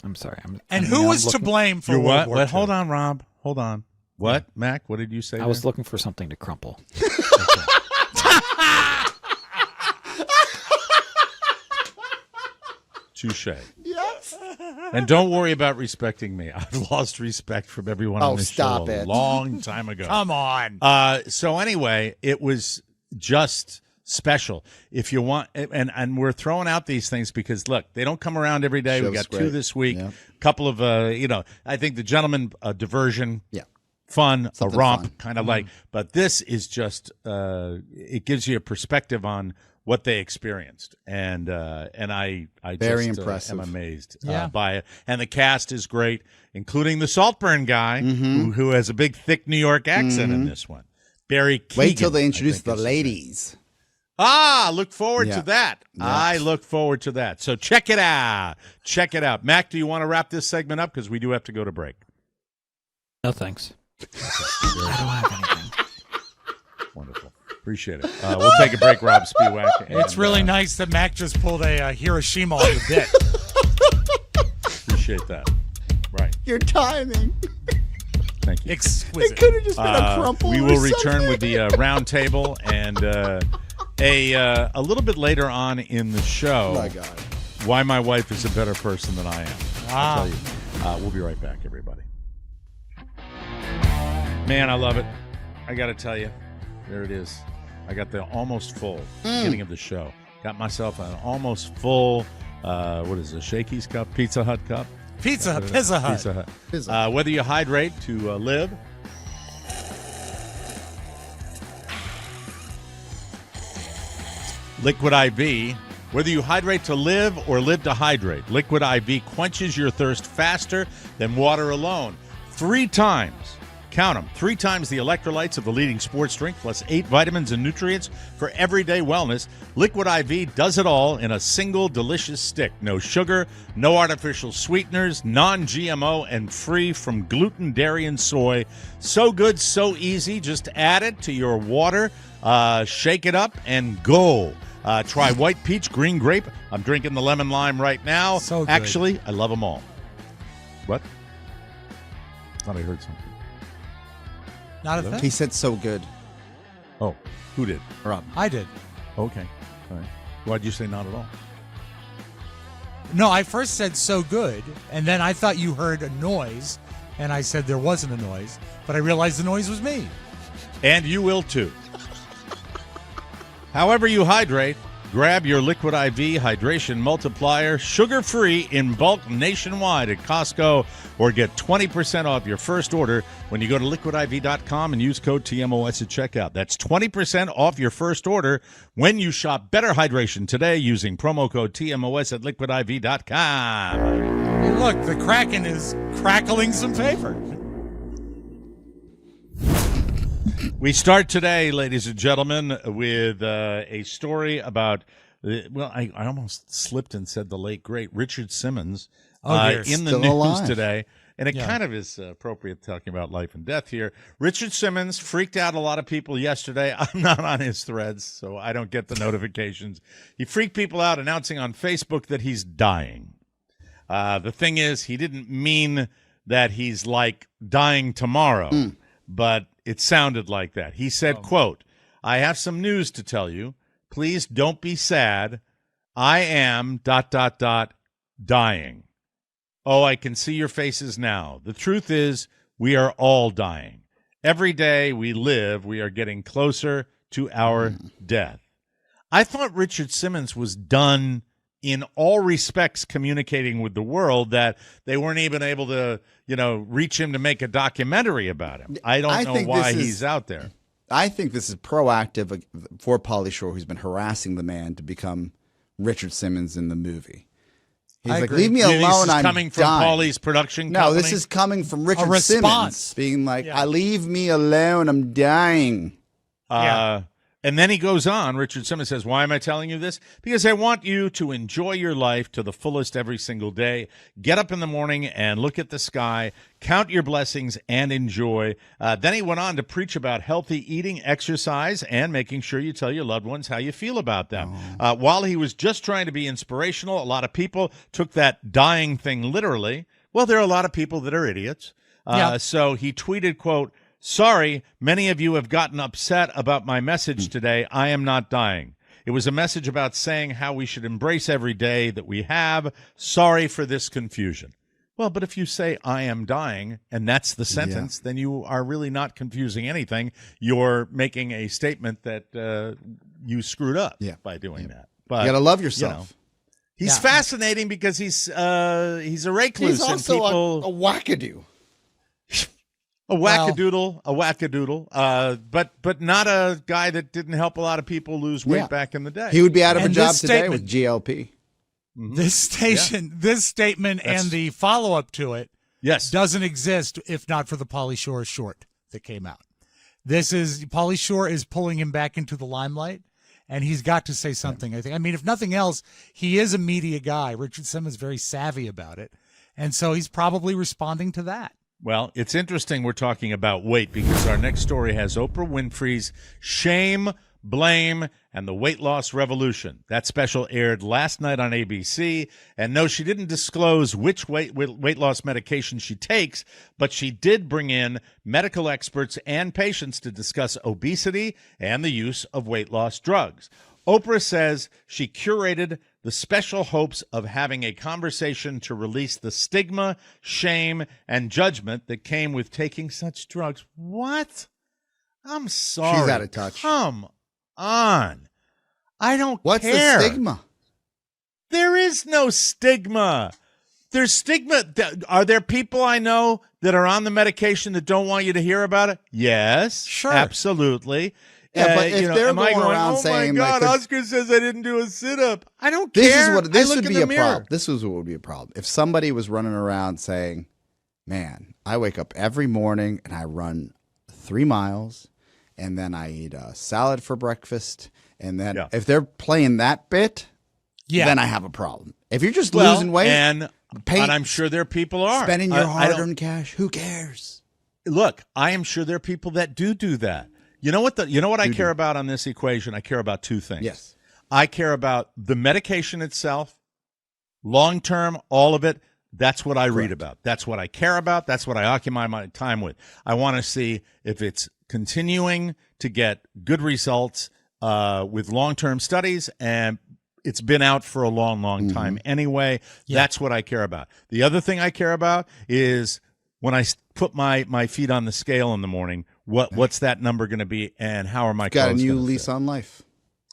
I'm sorry. And who was to blame for You're World what? War Wait, II? hold on, Rob. Hold on. What, Mac? What did you say? I was there? looking for something to crumple. Touche. Yes. And don't worry about respecting me. I've lost respect from everyone on Oh, this stop show a it. long time ago. Come on. So anyway, it was just special. If you want, and we're throwing out these things because look, they don't come around every day. We Show's got 2 great. this week. Yeah. Couple of I think the gentleman diversion. Yeah. Fun, Something a romp, fun. kind of like. But this is just it gives you a perspective on what they experienced, and I Very just impressive. am amazed Yeah. by it. And the cast is great, including the Saltburn guy who has a big, thick New York accent in this one. Barry Keoghan. Wait till they I introduce think the is his name. ladies. Look forward Yeah. to that. Yeah. I look forward to that. So check it out. Check it out. Mac, do you want to wrap this segment up? Because we do have to go to break. No thanks. I don't have anything. Wonderful. Appreciate it. We'll take a break, Rob Spiewak. It's really nice that Mac just pulled a Hiroshima on the bit. Appreciate that. Right. Your timing. Thank you. Exquisite. It could have just been a crumple. We or will return something. with the round table and a little bit later on in the show. Oh my God. Why my wife is a better person than I am. I'll Wow. tell you. We'll be right back, everybody. Man, I love it. I got to tell you, there it is. I got the almost full beginning of the show. Got myself an almost full, what is it, a Shakey's cup, Pizza Hut cup? Pizza Hut. Pizza Hut. Pizza. Whether you hydrate to live, Liquid IV. Whether you hydrate to live or live to hydrate, Liquid IV quenches your thirst faster than water alone. 3 times, count them, 3 times the electrolytes of the leading sports drink, plus 8 vitamins and nutrients for everyday wellness. Liquid IV does it all in a single delicious stick. No sugar, no artificial sweeteners, non-GMO, and free from gluten, dairy, and soy. So good, so easy. Just add it to your water, shake it up, and go. Try white peach, green grape. I'm drinking the lemon lime right now. So good. Actually, I love them all. What? Thought I heard something. Not a thing. He said so good. Oh, who did? Rob. I did. Okay. All right. Why'd you say not at all? No, I first said so good, and then I thought you heard a noise, and I said there wasn't a noise, but I realized the noise was me. And you will too. However you hydrate, grab your Liquid IV Hydration Multiplier, sugar-free in bulk nationwide at Costco, or get 20% off your first order when you go to liquidiv.com and use code TMOS at checkout. That's 20% off your first order when you shop Better Hydration today using promo code TMOS at liquidiv.com. Hey, look, the Kraken is crackling some paper. We start today, ladies and gentlemen, with a story about, I almost slipped and said the late, great Richard Simmons dear. in the Still news alive. today. And it Yeah. kind of is appropriate talking about life and death here. Richard Simmons freaked out a lot of people yesterday. I'm not on his threads, so I don't get the notifications. He freaked people out announcing on Facebook that he's dying. The thing is, he didn't mean that he's like dying tomorrow, but it sounded like that. He said, quote, "I have some news to tell you. Please don't be sad. I am ... dying. Oh, I can see your faces now. The truth is, we are all dying. Every day we live, we are getting closer to our death." I thought Richard Simmons was done in all respects communicating with the world that they weren't even able to, reach him to make a documentary about him. I don't know why he's out there. I think this is proactive for Pauly Shore, who's been harassing the man to become Richard Simmons in the movie. He's like, leave me alone. This is I'm coming from Pauly's production company? No, this is coming from Richard Simmons being like, leave me alone. I'm dying. And then he goes on, Richard Simmons says, why am I telling you this? Because I want you to enjoy your life to the fullest every single day. Get up in the morning and look at the sky, count your blessings, and enjoy. Then he went on to preach about healthy eating, exercise, and making sure you tell your loved ones how you feel about them. While he was just trying to be inspirational, a lot of people took that dying thing literally. Well, there are a lot of people that are idiots. So he tweeted, quote, sorry, many of you have gotten upset about my message today. I am not dying. It was a message about saying how we should embrace every day that we have. Sorry for this confusion. Well, but if you say I am dying, and that's the sentence, then you are really not confusing anything. You're making a statement that you screwed up by doing that. But you got to love yourself. He's fascinating because he's a recluse. He's also a wackadoo. A wackadoodle, but not a guy that didn't help a lot of people lose weight back in the day. He would be out of a job today with GLP. Mm-hmm. This statement and the follow-up to it doesn't exist if not for the Pauly Shore short that came out. Pauly Shore is pulling him back into the limelight, and he's got to say something, I think. I mean, if nothing else, he is a media guy. Richard Simmons is very savvy about it, and so he's probably responding to that. Well, it's interesting we're talking about weight because our next story has Oprah Winfrey's Shame, Blame, and the Weight Loss Revolution. That special aired last night on ABC. And no, she didn't disclose which weight loss medication she takes, but she did bring in medical experts and patients to discuss obesity and the use of weight loss drugs. Oprah says she curated the special hopes of having a conversation to release the stigma, shame, and judgment that came with taking such drugs. What? I'm sorry. She's out of touch. Come on. I don't care. What's the stigma? There is no stigma. There's stigma. Are there people I know that are on the medication that don't want you to hear about it? Yes. Sure. Absolutely. Yeah, but if they're going around saying, "Oh my God, Oscar says I didn't do a sit-up," I don't care. This would be a problem. This was what would be a problem if somebody was running around saying, "Man, I wake up every morning and I run 3 miles, and then I eat a salad for breakfast," and then if they're playing that bit, then I have a problem. If you're just losing weight, and I'm sure there people are spending your hard-earned cash, who cares? Look, I am sure there are people that do that. You know what I care about on this equation? I care about 2 things. Yes. I care about the medication itself, long-term, all of it. That's what I read about. That's what I care about. That's what I occupy my time with. I want to see if it's continuing to get good results with long-term studies, and it's been out for a long, long time anyway. That's what I care about. The other thing I care about is when I put my feet on the scale in the morning, what's that number going to be, and how are my clothes got a new gonna lease fit? on life.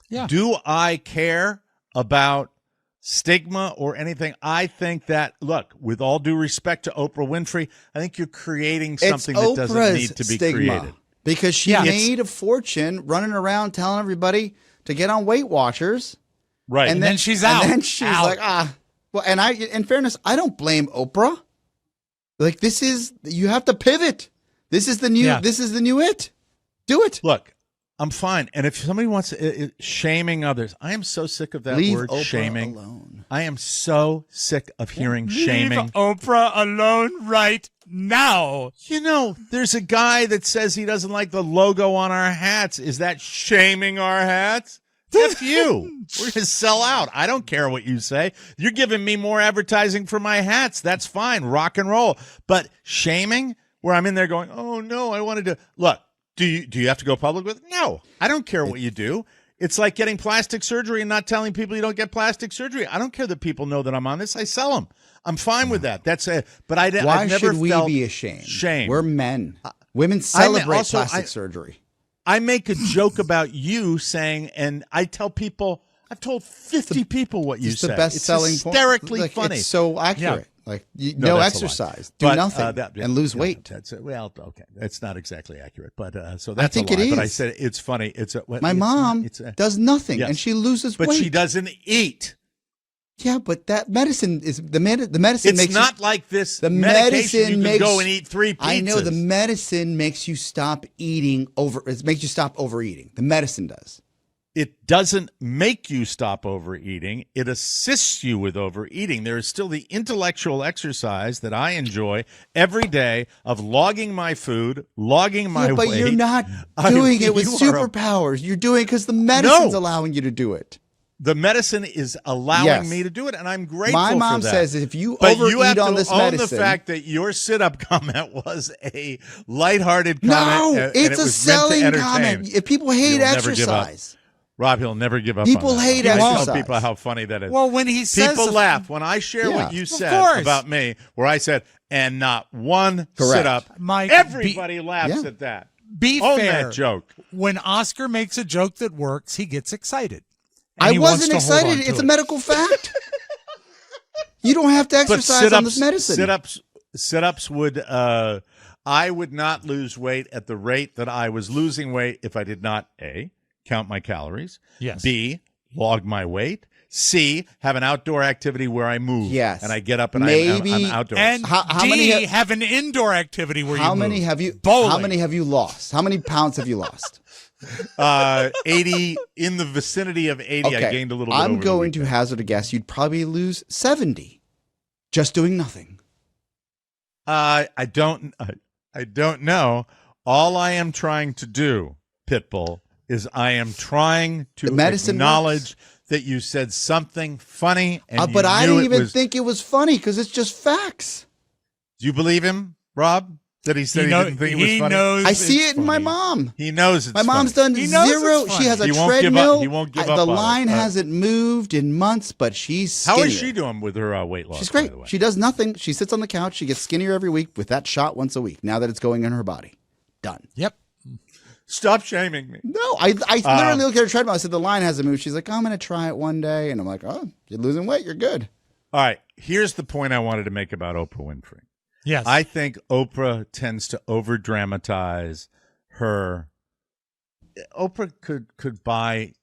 Yeah. Do I care about stigma or anything? I think that, look, with all due respect to Oprah Winfrey, I think you're creating something that doesn't need to be created. Because she made a fortune running around telling everybody to get on Weight Watchers. Right. And then she's out. And then she's like, well, and in fairness, I don't blame Oprah. Like, you have to pivot. This is the new it. Do it. Look, I'm fine. And if somebody wants shaming others, I am so sick of that word, Oprah shaming. alone. I am so sick of hearing shaming. Leave Oprah alone right now. There's a guy that says he doesn't like the logo on our hats. Is that shaming our hats? F you. We're going to sell out. I don't care what you say. You're giving me more advertising for my hats. That's fine. Rock and roll. But shaming, where I'm in there going, oh, no, I wanted to. Look, do you have to go public with it? No. I don't care what you do. It's like getting plastic surgery and not telling people you don't get plastic surgery. I don't care that people know that I'm on this. I sell them. I'm fine with that. That's it. But I've never should we be ashamed? Shame. We're men. Women celebrate plastic surgery. I make a joke about you saying, and I tell people, I've told 50 people what you It's said. the best selling it's point. hysterically Like, funny. It's so accurate. Like no that's a lie. exercise, do But, nothing, and lose weight. That's well, okay. That's not exactly accurate, but so I that's think a lie. it But I is. said it's funny. My mom does nothing, Yes. and she loses but weight. she doesn't eat. Yeah, but that medicine is the medicine It's makes not you, like this the medication. medicine You can makes, go and eat 3 pizzas. I know the medicine makes you stop eating over. It makes you stop overeating. The medicine does. It doesn't make you stop overeating. It assists you with overeating. There is still the intellectual exercise that I enjoy every day of logging my food, logging my But weight. you're not doing it with You are superpowers. You're doing it because the medicine's allowing you to do it. The medicine is allowing me to do it, and I'm grateful My mom for that. says if you But overeat you have on to this own medicine, the fact that your sit-up comment was a lighthearted comment. no, and it's it a was meant to selling entertain. comment. If people hate You'll never give up. exercise, Rob, he'll never give up. People on that. hate I tell exercise. people how funny that is. Well, when he says people laugh when I share what you said about me, where I said, and not one sit-up. Mike, Everybody laughs at that. Be Own fair. that joke. When Oscar makes a joke that works, he gets excited. I wasn't excited. It's a medical fact. You don't have to exercise on this medicine. Sit-ups would. I would not lose weight at the rate that I was losing weight if I did not A, count my calories. Yes. B, log my weight. C, have an outdoor activity where I move. Yes. And I get up and Maybe, I'm outdoors. And how D, many have an indoor activity where how you many move. have you? Bowling. How many have you lost? How many pounds have you lost? 80, in the vicinity of 80. Okay. I gained a little bit. I'm going to hazard a guess. You'd probably lose 70, just doing nothing. I don't know. All I am trying to do, Pitbull, is I am trying to acknowledge that you said something funny, and But I didn't even was... think it was funny because it's just facts. Do you believe him, Rob? That he said he didn't think it was funny? Knows I see it in my funny. mom. He knows it's My mom's funny. done He knows zero. it's She has a He won't give up. treadmill. He won't give The up on it. line hasn't moved in months, but she's skinnier. How is she doing with her weight loss? She's by great. the way? She does nothing. She sits on the couch. She gets skinnier every week with that shot once a week. Now that it's going in her body, done. Yep. Stop shaming me. No, I literally looked at her treadmill. I said the line hasn't moved. She's like, I'm going to try it one day, and I'm like, oh, you're losing weight. You're good. All right. Here's the point I wanted to make about Oprah Winfrey. Yes. I think Oprah tends to over-dramatize her. Oprah could buy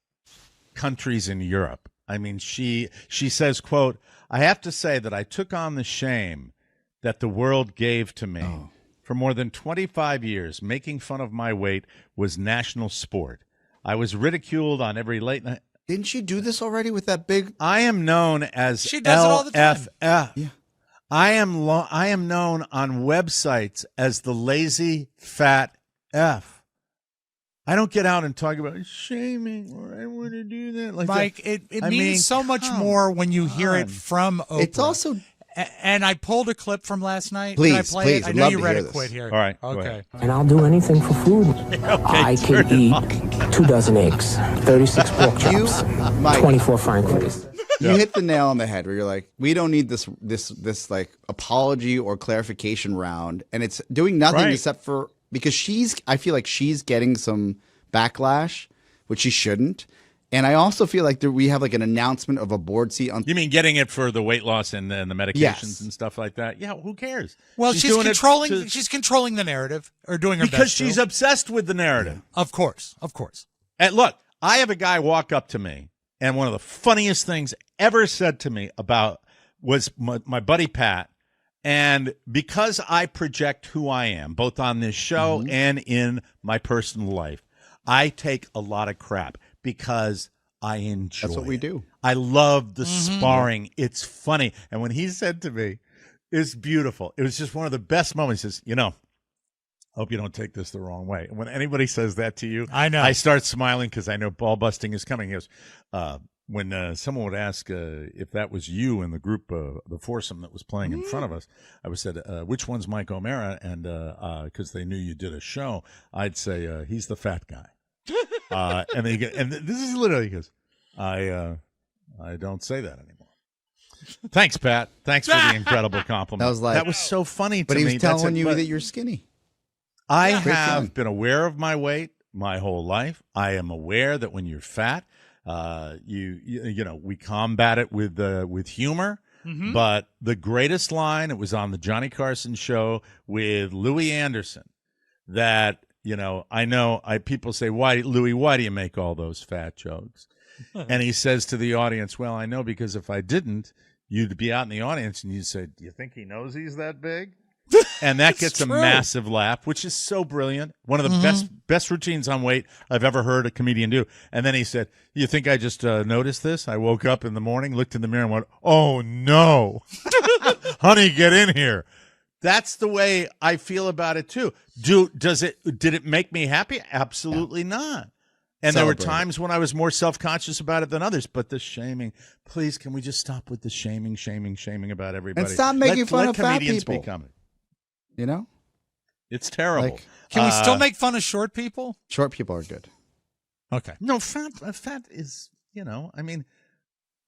countries in Europe. I mean, she says, quote, I have to say that I took on the shame that the world gave to me. Oh. For more than 25 years, making fun of my weight was national sport. I was ridiculed on every late night. Didn't she do this already with that big? I am known as She does it all the time. LFF. Yeah. I am known on websites as the lazy fat F. I don't get out and talk about shaming or I want to do that. Like Mike, that. it I means mean, so much come more when you hear on. it from Oprah. It's also And I pulled a clip from last night. Please, Can I play please, it? I I'd know love you to read hear a this. quit here. All right, go Okay. ahead. And I'll do anything for food. I can eat 2 dozen eggs, 36 pork chops, Mike. 24 frankfurters. You hit the nail on the head where you're like, we don't need this like apology or clarification round, and it's doing nothing Right. except for because I feel like she's getting some backlash, which she shouldn't. And I also feel like we have like an announcement of a board seat on. You mean getting it for the weight loss and the medications Yes. and stuff like that? Yeah, who cares? Well, she's doing it controlling. to- She's controlling the narrative, or doing her because best. she's to. obsessed with the narrative. Of course. And look, I have a guy walk up to me, and one of the funniest things ever said to me was my buddy Pat. And because I project who I am, both on this show and in my personal life, I take a lot of crap because I enjoy That's what we it. do. I love the sparring. It's funny. And when he said to me, it's beautiful. It was just one of the best moments. He says, hope you don't take this the wrong way. And when anybody says that to you, I know. I start smiling because I know ball busting is coming. He goes, when someone would ask if that was you in the group, the foursome that was playing in front of us, I would say, which one's Mike O'Mara? And because they knew you did a show, I'd say, he's the fat guy. And then and this is literally, he goes, I don't say that anymore. Thanks, Pat. Thanks for the incredible compliment. That was so funny to me. But he was telling you but that you're skinny. I Great have feeling. been aware of my weight my whole life. I am aware that when you're fat, We combat it with humor. Mm-hmm. But the greatest line, it was on the Johnny Carson show with Louis Anderson, that, people say, why do you make all those fat jokes? And he says to the audience, well, I know, because if I didn't, you'd be out in the audience and you'd say, do you think he knows he's that big? And that gets a massive laugh, which is so brilliant. One of the best routines on weight I've ever heard a comedian do. And then he said, you think I just noticed this? I woke up in the morning, looked in the mirror and went, oh, no. Honey, get in here. That's the way I feel about it, too. Did it make me happy? Absolutely not. And there were times when I was more self-conscious about it than others. But the shaming, please, can we just stop with the shaming about everybody? And stop making fun of fat comedians people. Become it. It's terrible. Can we still make fun of short people? Short people are good. Okay. No, fat is,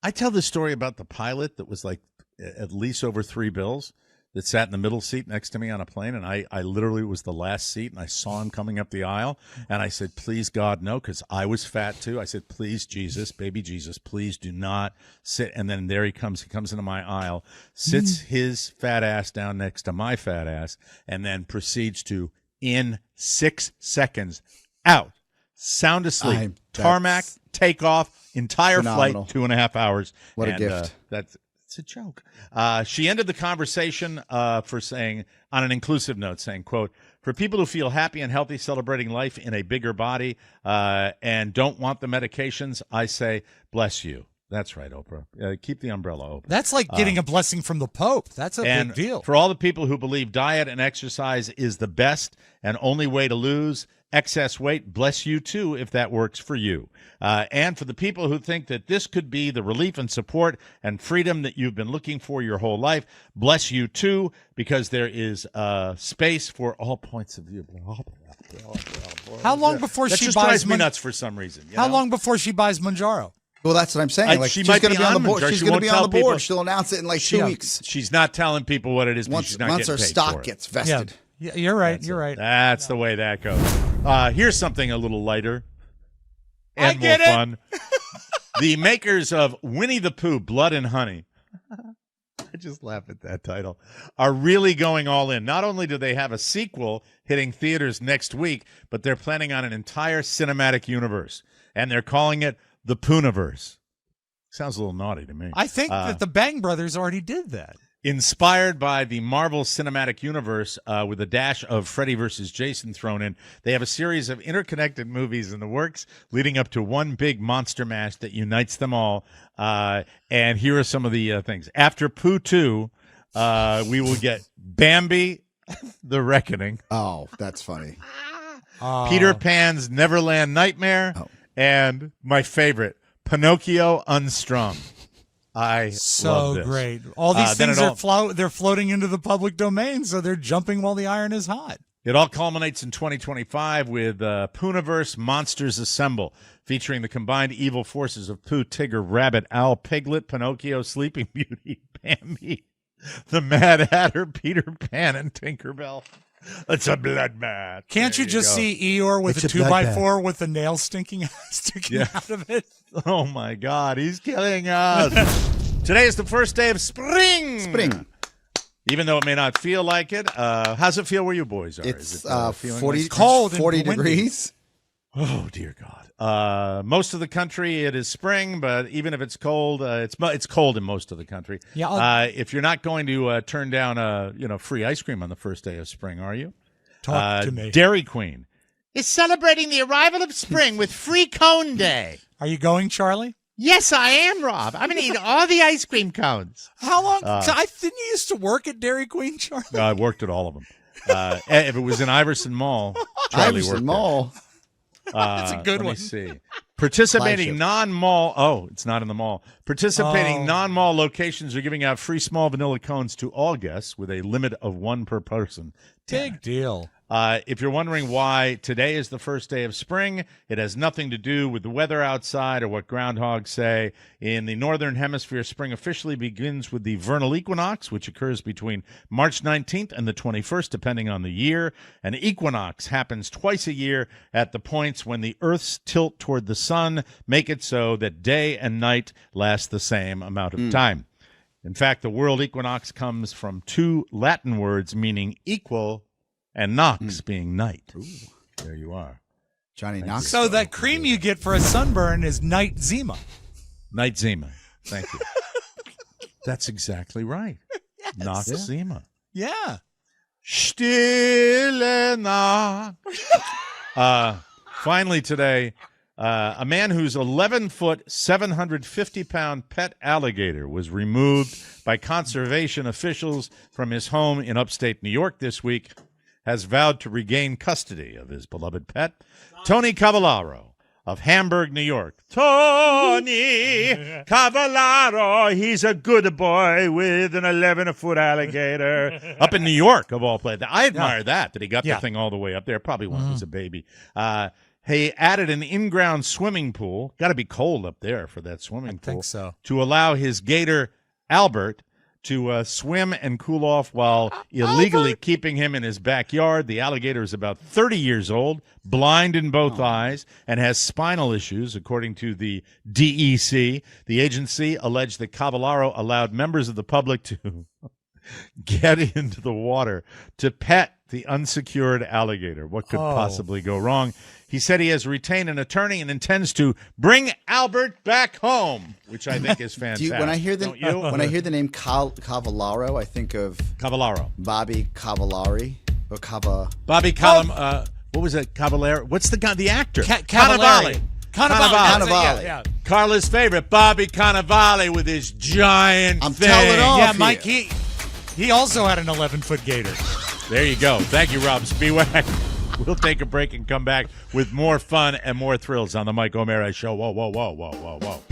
I tell this story about the pilot that was like at least over $3 bills, that sat in the middle seat next to me on a plane, and I literally was the last seat, and I saw him coming up the aisle, and I said, please, God, no, because I was fat too. I said, please, Jesus, baby Jesus, please do not sit. And then there he comes into my aisle, sits his fat ass down next to my fat ass, and then proceeds to, in 6 seconds, out, sound asleep, tarmac, take off, entire phenomenal. flight, 2.5 hours. What a gift. It's a joke. She ended the conversation for saying, on an inclusive note, saying, quote, for people who feel happy and healthy celebrating life in a bigger body and don't want the medications, I say, bless you. That's right, Oprah. Keep the umbrella open. That's like getting a blessing from the Pope. That's a big deal. For all the people who believe diet and exercise is the best and only way to lose excess weight, bless you too if that works for you. And for the people who think that this could be the relief and support and freedom that you've been looking for your whole life, bless you too, because there is space for all points of view. How long before that she just buys drives me nuts for some reason? How long before she buys Manjaro? Well, that's what I'm saying. She's going to be on the board. She's going to be on the board. She'll announce it in like 2 weeks. She's not telling people what it is. Once she's not her getting paid stock for it. gets vested. Yeah, you're right. You're right. That's the way that goes. Here's something a little lighter and more fun. The makers of Winnie the Pooh, Blood and Honey, I just laugh at that title, are really going all in. Not only do they have a sequel hitting theaters next week, but they're planning on an entire cinematic universe, and they're calling it the Pooniverse. Sounds a little naughty to me. I think that the Bang Brothers already did that. Inspired by the Marvel Cinematic Universe with a dash of Freddy versus Jason thrown in, they have a series of interconnected movies in the works leading up to one big monster mash that unites them all. And here are some of the things. After Pooh 2, we will get Bambi, The Reckoning. Oh, that's funny. Peter Pan's Neverland Nightmare. Oh. And my favorite, Pinocchio Unstrung. I so love this. Great. All these things they're floating into the public domain, so they're jumping while the iron is hot. It all culminates in 2025 with Pooniverse Monsters Assemble, featuring the combined evil forces of Pooh, Tigger, Rabbit, Owl, Piglet, Pinocchio, Sleeping Beauty, Bambi, the Mad Hatter, Peter Pan, and Tinkerbell. It's a bloodbath. Can't you just see Eeyore with a 2x4 with the nail sticking out of it? Oh, my God. He's killing us. Today is the first day of spring. Even though it may not feel like it. How's it feel where you boys are? It's 40 cold and 40 windy. degrees. Oh, dear God. Most of the country, it is spring, but even if it's cold, it's cold in most of the country. Yeah, if you're not going to turn down free ice cream on the first day of spring, are you? Talk to me. Dairy Queen is celebrating the arrival of spring with free cone day. Are you going, Charlie? Yes, I am, Rob. I'm going to eat all the ice cream cones. How long? Didn't you used to work at Dairy Queen, Charlie? I worked at all of them. If it was in Iverson Mall, Charlie worked Mall. That's a good one. Let me see. Participating non-mall. Oh, it's not in the mall. Participating non-mall locations are giving out free small vanilla cones to all guests with a limit of one per person. Big deal. If you're wondering why today is the first day of spring, it has nothing to do with the weather outside or what groundhogs say. In the Northern Hemisphere, spring officially begins with the vernal equinox, which occurs between March 19th and the 21st, depending on the year. An equinox happens twice a year at the points when the Earth's tilt toward the sun make it so that day and night last the same amount of time. In fact, the world equinox comes from two Latin words meaning equal and Nox being night. Ooh. There you are. Johnny Knox. So that cream you get for a sunburn is night zima. Night Zima. Thank you. That's exactly right. Yes. Nox Zima. Yeah. Stille Nacht. Finally today, a man whose 11-foot, 750-pound pet alligator was removed by conservation officials from his home in upstate New York this week has vowed to regain custody of his beloved pet. Tony Cavallaro of Hamburg, New York. Tony Cavallaro, he's a good boy with an 11-foot alligator. Up in New York, of all places. I admire that he got the thing all the way up there, probably when it was a baby. He added an in-ground swimming pool. Got to be cold up there for that swimming pool. I think so. To allow his gator, Albert, to swim and cool off while illegally keeping him in his backyard. The alligator is about 30 years old, blind in both eyes, and has spinal issues, according to the DEC. The agency alleged that Cavallaro allowed members of the public to get into the water to pet the unsecured alligator. What could possibly go wrong? He said he has retained an attorney and intends to bring Albert back home, which I think is fantastic. When I hear the name Cavallaro, I think of Cavallaro, Bobby Cavallari or Bobby Calam. What was it? Cavallaro. What's the guy? The actor? Cannavale. Cannavale. Yeah. Carla's favorite, Bobby Cannavale, with his giant I'm thing. telling off. Yeah, Mike. He also had an 11-foot gator. There you go. Thank you, Robb Spiewak. We'll take a break and come back with more fun and more thrills on the Mike O'Mara Show. Whoa, whoa, whoa, whoa, whoa, whoa.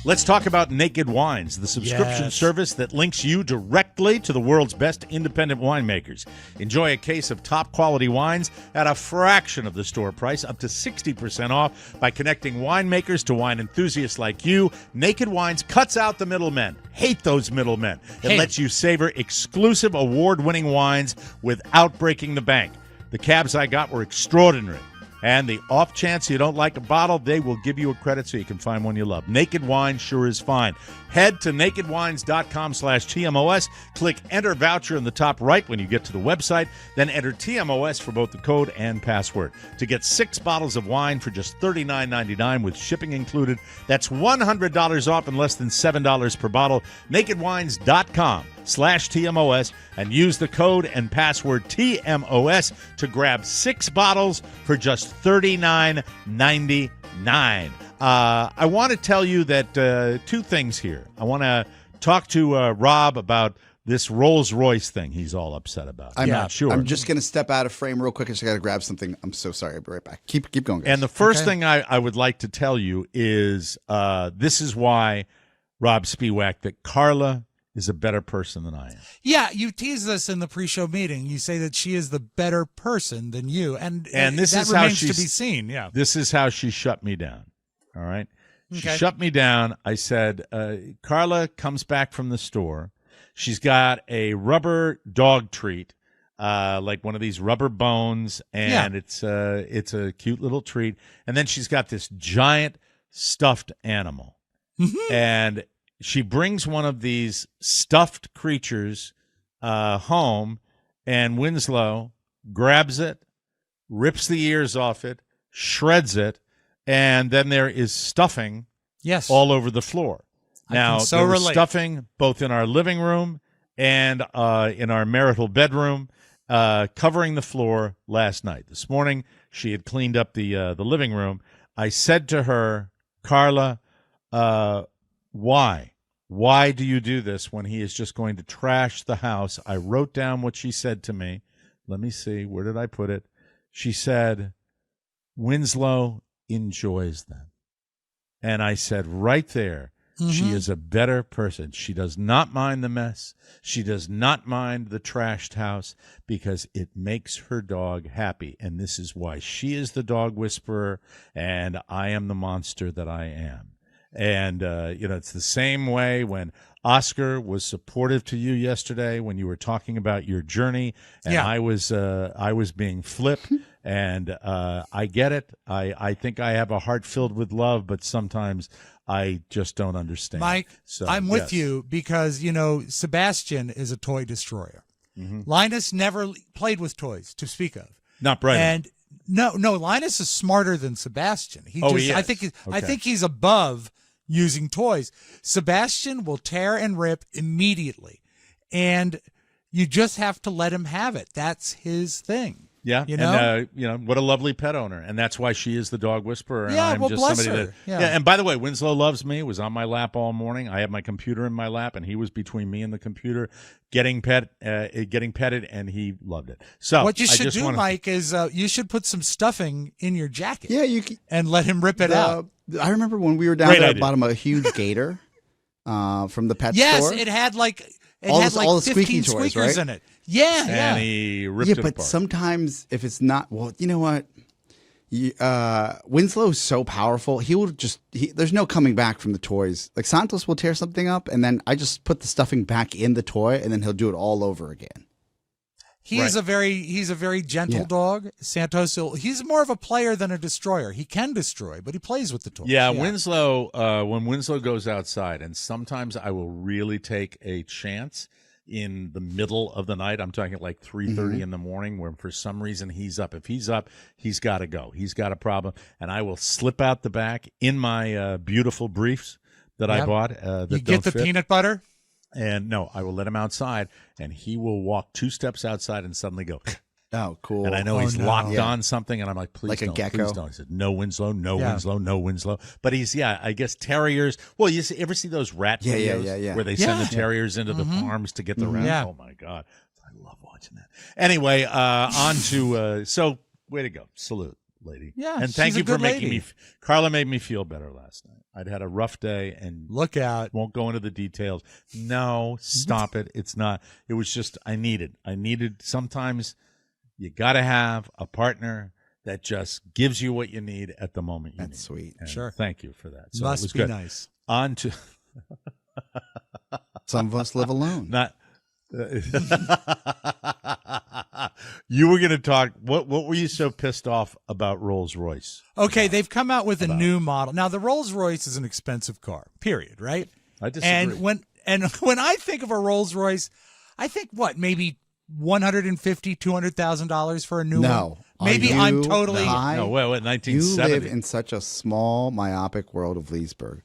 Let's talk about Naked Wines, the subscription service that links you directly to the world's best independent winemakers. Enjoy a case of top-quality wines at a fraction of the store price, up to 60% off, by connecting winemakers to wine enthusiasts like you. Naked Wines cuts out the middlemen. Hate those middlemen. It lets you savor exclusive award-winning wines without breaking the bank. The cabs I got were extraordinary. And the off chance you don't like a bottle, they will give you a credit so you can find one you love. Naked Wine sure is fine. Head to nakedwines.com/TMOS. Click Enter Voucher in the top right when you get to the website. Then enter TMOS for both the code and password. To get 6 bottles of wine for just $39.99 with shipping included, that's $100 off and less than $7 per bottle. nakedwines.com/TMOS and use the code and password TMOS to grab 6 bottles for just $39.99. I want to tell you that 2 things here. I want to talk to Robb about this Rolls-Royce thing he's all upset about. I'm not sure. I'm just going to step out of frame real quick. I just got to grab something. I'm so sorry. I'll be right back. Keep going, guys. And the first thing I would like to tell you is this is why, Robb Spiewak, that Carla is a better person than I am. Yeah, you teased us in the pre-show meeting. You say that she is the better person than you, and this that is how remains to be seen. Yeah, this is how she shut me down. All right, she shut me down. I said, Carla comes back from the store. She's got a rubber dog treat, like one of these rubber bones, and it's a cute little treat. And then she's got this giant stuffed animal, and she brings one of these stuffed creatures home, and Winslow grabs it, rips the ears off it, shreds it, and then there is stuffing all over the floor. Now, there was stuffing both in our living room and in our marital bedroom, covering the floor last night. This morning, she had cleaned up the living room. I said to her, Carla, why? Why do you do this when he is just going to trash the house? I wrote down what she said to me. Let me see. Where did I put it? She said, Winslow enjoys them. And I said, right there, She is a better person. She does not mind the mess. She does not mind the trashed house because it makes her dog happy. And this is why she is the dog whisperer and I am the monster that I am. And, it's the same way when Oscar was supportive to you yesterday when you were talking about your journey, and I was being flip, and I get it. I think I have a heart filled with love, but sometimes I just don't understand. Mike, so, I'm with you because, Sebastian is a toy destroyer. Linus never played with toys to speak of. Not bright And no, Linus is smarter than Sebastian. He is. I think he's above using toys. Sebastian will tear and rip immediately, and you just have to let him have it. That's his thing. Yeah, and what a lovely pet owner, and that's why she is the dog whisperer. And I'm just bless somebody her. that. And by the way, Winslow loves me. Was on my lap all morning. I had my computer in my lap, and he was between me and the computer, getting petted, and he loved it. So what you should do, Mike, is you should put some stuffing in your jacket. Yeah, you can, and let him rip it out. I remember when we were down there at the bottom of a huge gator from the pet store. Yes, it had all the 15 squeaky toys, squeakers right? in it. Yeah, and he ripped it apart. But sometimes if it's not, well, you know what? Winslow's so powerful. He will there's no coming back from the toys. Like Santos will tear something up, and then I just put the stuffing back in the toy, and then he'll do it all over again. He's a very gentle dog. Santos, he's more of a player than a destroyer. He can destroy, but he plays with the toys. Yeah, Winslow, when Winslow goes outside, and sometimes I will really take a chance in the middle of the night. I'm talking like 3:30 in the morning, where for some reason he's up. If he's up, he's got to go. He's got a problem, and I will slip out the back in my beautiful briefs that I bought. You get the peanut butter. And no, I will let him outside, and he will walk 2 steps outside and suddenly go. Oh, cool. And I know he's locked on something, and I'm like, please like don't, a gecko. please don't. I said, no Winslow, no Winslow, no Winslow. But he's, I guess terriers. Well, you ever see those rat videos where they send the terriers into the farms to get the rat? Yeah. Oh, my God. I love watching that. Anyway, on to, so way to go. Salute, lady. Yeah, and thank she's you a for good making lady. me, Carla made me feel better last night. I'd had a rough day, and look out. Won't go into the details. No, stop it. It's not. It was just I needed. Sometimes you got to have a partner that just gives you what you need at the moment. That's sweet. And sure. Thank you for that. So Must it was be good. nice. On to some of us live alone. Not. You were going to talk. What were you so pissed off about Rolls Royce? Okay, they've come out with a new model. Now, the Rolls Royce is an expensive car, period, right? I disagree. And when I think of a Rolls Royce, I think maybe $150,000, $200,000 for a new one. Maybe I'm totally. No, wait, 1970. You live in such a small, myopic world of Leesburg.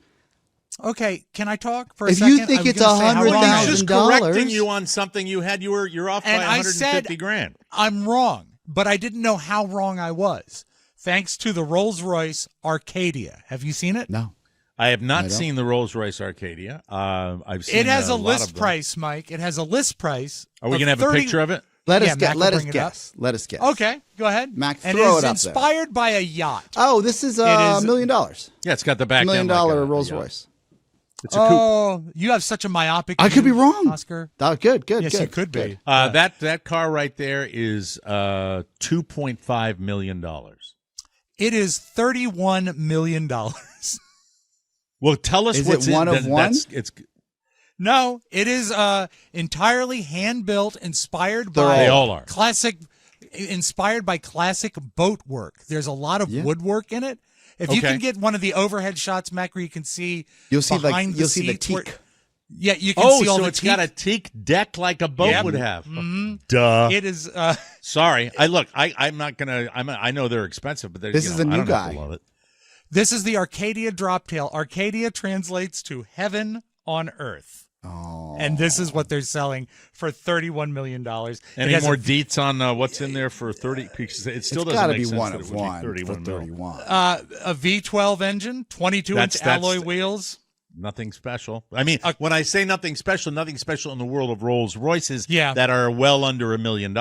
Okay, can I talk for a if second? You think it's $100,000, $100,000, just correcting you on something you had. You're off by 150 grand. I'm wrong, but I didn't know how wrong I was. Thanks to the Rolls Royce Arcadia. Have you seen it? No, I have not seen the Rolls Royce Arcadia. I've seen it has a lot list of them. price, Mike. It has a list price. Are we going to have 30... a picture of it? Let us guess. Let us guess. Okay, go ahead. Mac, and throw it is it up inspired by a yacht. Oh, this is $1 million. Yeah, it's got the back $1 million end like Rolls Royce. It's a coupe. Oh, you have such a myopic view, I could be wrong, Oscar. Oh, good. Yes, good, you could good. be. That car right there is $2.5 million. It is $31 million. Well, tell us is what's it one in of one? No, it is entirely hand built, inspired they all are inspired by classic boat work. There's a lot of woodwork in it. If you can get one of the overhead shots, Mac, where you can see you'll see the teak. Yeah, you can see all the teak. Oh, so it's got a teak deck like a boat would have. Mm-hmm. Duh. It is. Sorry, I'm not gonna. I know they're expensive, but this is a new guy. Love it. This is the Arcadia Droptail. Arcadia translates to heaven on earth. Oh. And this is what they're selling for $31 million. Any more deets on what's in there for 30? Because it still doesn't make sense one that of it would one be 31 for 31. A V12 engine, 22-inch alloy wheels. Nothing special. I mean, when I say nothing special in the world of Rolls Royces that are well under $1 million.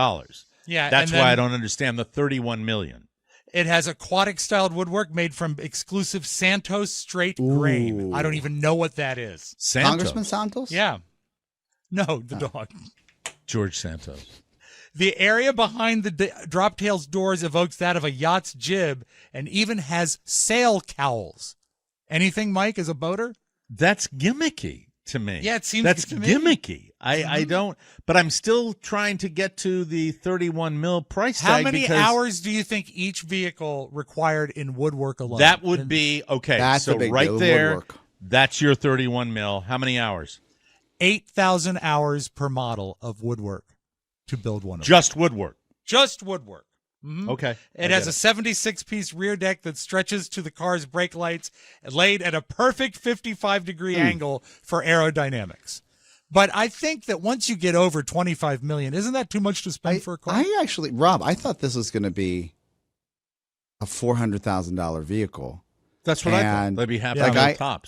Yeah, that's why I don't understand the 31 million. It has aquatic-styled woodwork made from exclusive Santos straight grain. I don't even know what that is. Santos. Congressman Santos? Yeah. No, the dog. George Santos. The area behind the drop-tail's doors evokes that of a yacht's jib and even has sail cowls. Anything, Mike, as a boater? That's gimmicky to me. Yeah, it seems that's to me. gimmicky. I don't, but I'm still trying to get to the 31 mil price tag. How many because hours do you think each vehicle required in woodwork alone? that would be okay. That's so a big right deal, there, woodwork. that's your 31 mil. How many hours? 8,000 hours per model of woodwork to build one of them. Just woodwork. Just woodwork. Mhm. Okay. It has a 76-piece rear deck that stretches to the car's brake lights, laid at a perfect 55-degree angle for aerodynamics. But I think that once you get over $25 million, isn't that too much to spend for a car? I actually, Rob, I thought this was going to be a $400,000 vehicle. That's what I And, thought. They'd be happy yeah, with tops.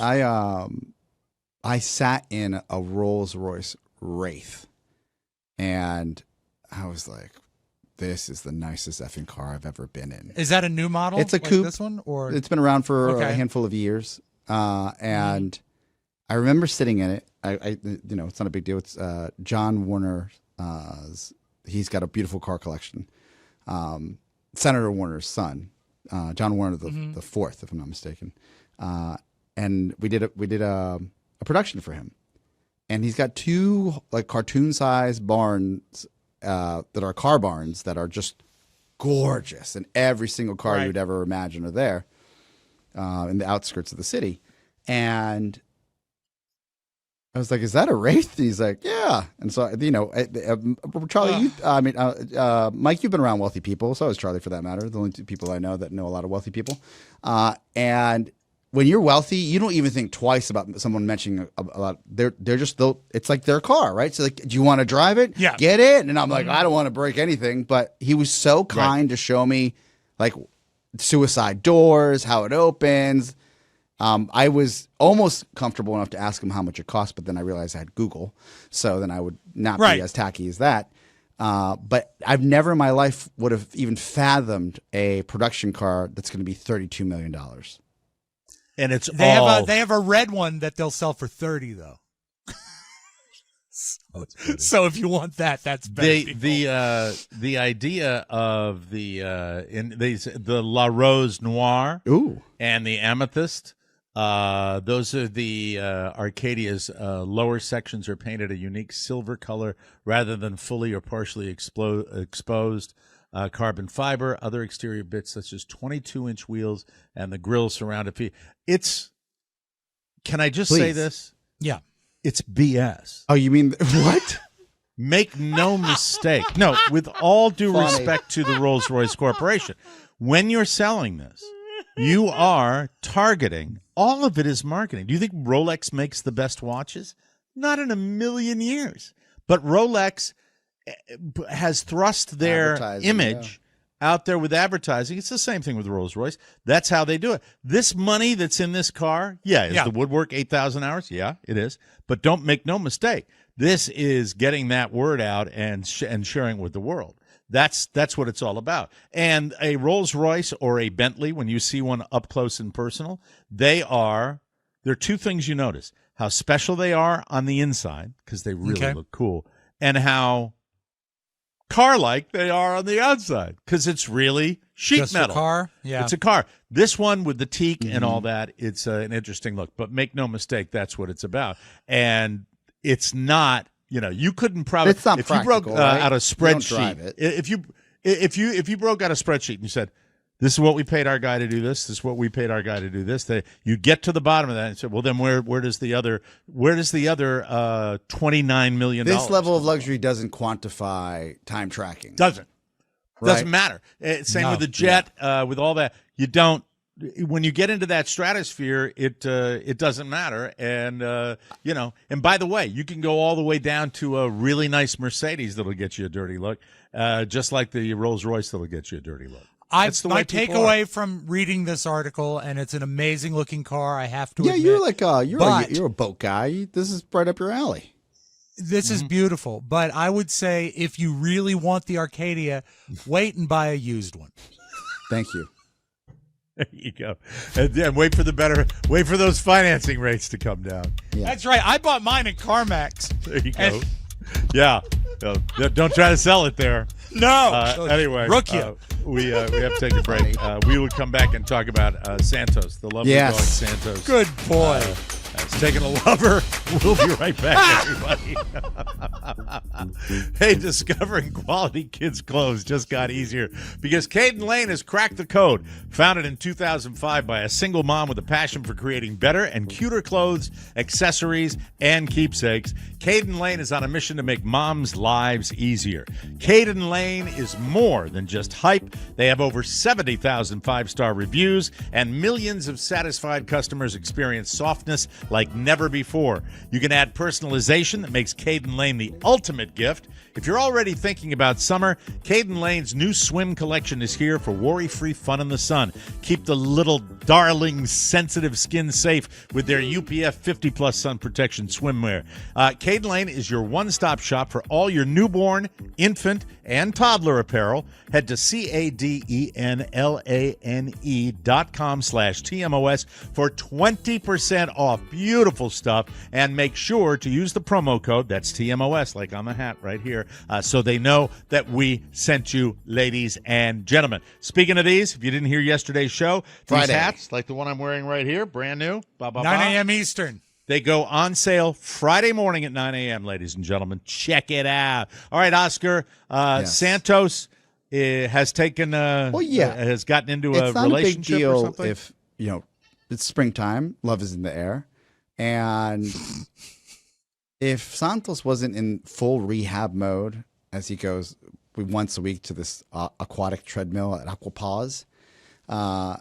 I sat in a Rolls Royce Wraith, and I was like, "This is the nicest effing car I've ever been in." Is that a new model? It's a like coupe. This one, or It's been around for Okay. a handful of years, and I remember sitting in it. I it's not a big deal. It's John Warner. He's got a beautiful car collection. Senator Warner's son, John Warner the fourth, if I'm not mistaken, and we did a production for him, and he's got two like cartoon-sized barns that are car barns that are just gorgeous, and every single car Right. you would ever imagine are there in the outskirts of the city. And I was like, "Is that a Wraith?" And he's like, "Yeah." And so, Charlie, Mike, you've been around wealthy people. So is Charlie, for that matter. The only two people I know that know a lot of wealthy people. And when you're wealthy, you don't even think twice about someone mentioning a lot. It's like their car, right? So like, do you want to drive it? Yeah. Get in. And I'm like, I don't want to break anything. But he was so kind to show me like suicide doors, how it opens. I was almost comfortable enough to ask him how much it cost, but then I realized I had Google, so then I would not Right. be as tacky as that. But I've never in my life would have even fathomed a production car that's going to be $32 million. and it's they all have a red one that they'll sell for 30 though. So if you want that, that's better. the idea of the La Rose Noire Ooh. and the Amethyst. Those are the Arcadia's lower sections are painted a unique silver color rather than fully or partially exposed carbon fiber. Other exterior bits such as 22-inch wheels and the grille surrounded feet. Can I just say Please. this? Yeah. It's BS. Oh, you mean what? Make no mistake. No, with all due Funny. respect to the Rolls-Royce Corporation, when you're selling this, you are targeting, all of it is marketing. Do you think Rolex makes the best watches? Not in a million years. But Rolex has thrust their Advertising, image out there with advertising. It's the same thing with Rolls-Royce. That's how they do it. This money that's in this car, is the woodwork 8,000 hours? Yeah, it is. But don't make no mistake. This is getting that word out and sharing with the world. That's what it's all about. And a Rolls-Royce or a Bentley, when you see one up close and personal, there are two things you notice. How special they are on the inside, because they really look cool, and how car-like they are on the outside, because it's really sheet Just metal. a car? Yeah. It's a car. This one with the teak and all that, it's an interesting look. But make no mistake, that's what it's about. And it's not, you couldn't probably. It's not if you broke practical, right? out a You don't drive spreadsheet. it. If you broke out a spreadsheet and you said, "This is what we paid our guy to do this. This is what we paid our guy to do this." You get to the bottom of that and say, "Well, then where does the other $29 million?" This level of luxury doesn't quantify time tracking. Doesn't Right. matter. Same No. with the jet, with all that. You don't. When you get into that stratosphere, it doesn't matter. And and by the way, you can go all the way down to a really nice Mercedes that'll get you a dirty look, just like the Rolls Royce that'll get you a dirty look. That's the My way people takeaway are. from reading this article, and it's an amazing looking car, I have to Yeah, admit. you're like But- you're a boat guy. This is right up your alley. This is beautiful, but I would say if you really want the Arcadia, wait and buy a used one. Thank you. There you go. And wait for those financing rates to come down. Yeah. That's right. I bought mine at CarMax. There you go. Yeah. Don't try to sell it there. No. Anyway, Rookie. we have to take a break. We will come back and talk about Santos, the lovely dog Santos. Good boy. It's taking a lover. We'll be right back, everybody. Hey, discovering quality kids' clothes just got easier because Caden Lane has cracked the code. Founded in 2005 by a single mom with a passion for creating better and cuter clothes, accessories, and keepsakes, Caden Lane is on a mission to make moms' lives easier. Caden Lane is more than just hype. They have over 70,000 five-star reviews, and millions of satisfied customers experience softness like never before. You can add personalization that makes Caden Lane the ultimate gift. If you're already thinking about summer, Caden Lane's new swim collection is here for worry-free fun in the sun. Keep the little darling sensitive skin safe with their UPF 50+ sun protection swimwear. Caden Lane is your one-stop shop for all your newborn, infant, and toddler apparel. Head to CADENLANE.com/TMOS for 20% off. Beautiful stuff. And make sure to use the promo code, that's TMOS, like on the hat right here, so they know that we sent you, ladies and gentlemen. Speaking of these, if you didn't hear yesterday's show, these hats, like the one I'm wearing right here, brand new, 9 a.m. Eastern. They go on sale Friday morning at 9 a.m., ladies and gentlemen. Check it out. All right, Oscar, Santos has taken has gotten into a relationship or something. It's not a big deal if, it's springtime, love is in the air. And if Santos wasn't in full rehab mode, as he goes once a week to this aquatic treadmill at Aquapause, I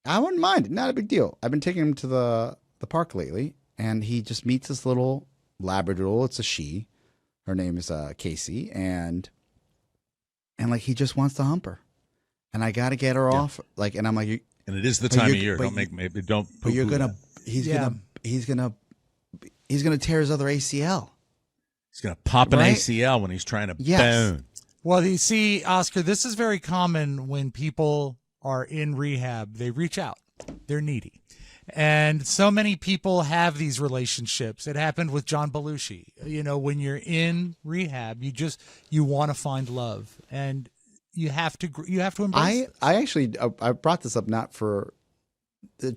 wouldn't mind. Not a big deal. I've been taking him to the park lately, and he just meets this little Labradoodle. It's a she. Her name is Casey, and like he just wants to hump her, and I got to get her off. Like, and I'm like, and it is the time of year. Don't. But you're gonna. He's gonna tear his other ACL. He's gonna pop an ACL when he's trying to bone. Well, you see, Oscar, this is very common when people are in rehab. They reach out. They're needy. And so many people have these relationships. It happened with John Belushi. When you're in rehab, you want to find love, and you have to embrace it. I actually I brought this up not to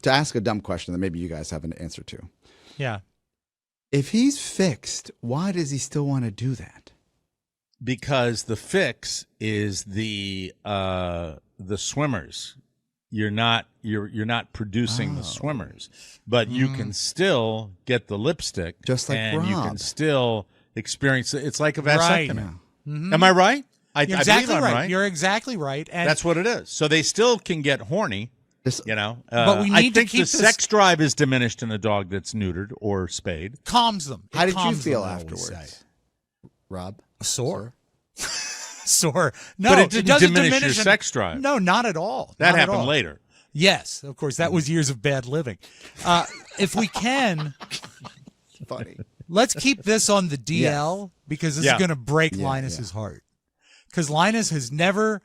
ask a dumb question that maybe you guys have an answer to. Yeah. If he's fixed, why does he still want to do that? Because the fix is the swimmers. You're not producing the swimmers, but you can still get the lipstick, just like and Robb. you can still experience it. It's like a vasectomy. Right. Mm-hmm. Am I right? I exactly believe I'm right. You're exactly right. And that's what it is. So they still can get horny. but we need to keep the sex drive is diminished in a dog that's neutered or spayed. Calms them. How did you feel afterwards, Robb? Sore. Sore. No, but it doesn't diminish your and, sex drive. No, not at all. That not happened later. Yes, of course. That was years of bad living. If we can, funny. Let's keep this on the DL because this is going to break Linus's heart. Because Linus has never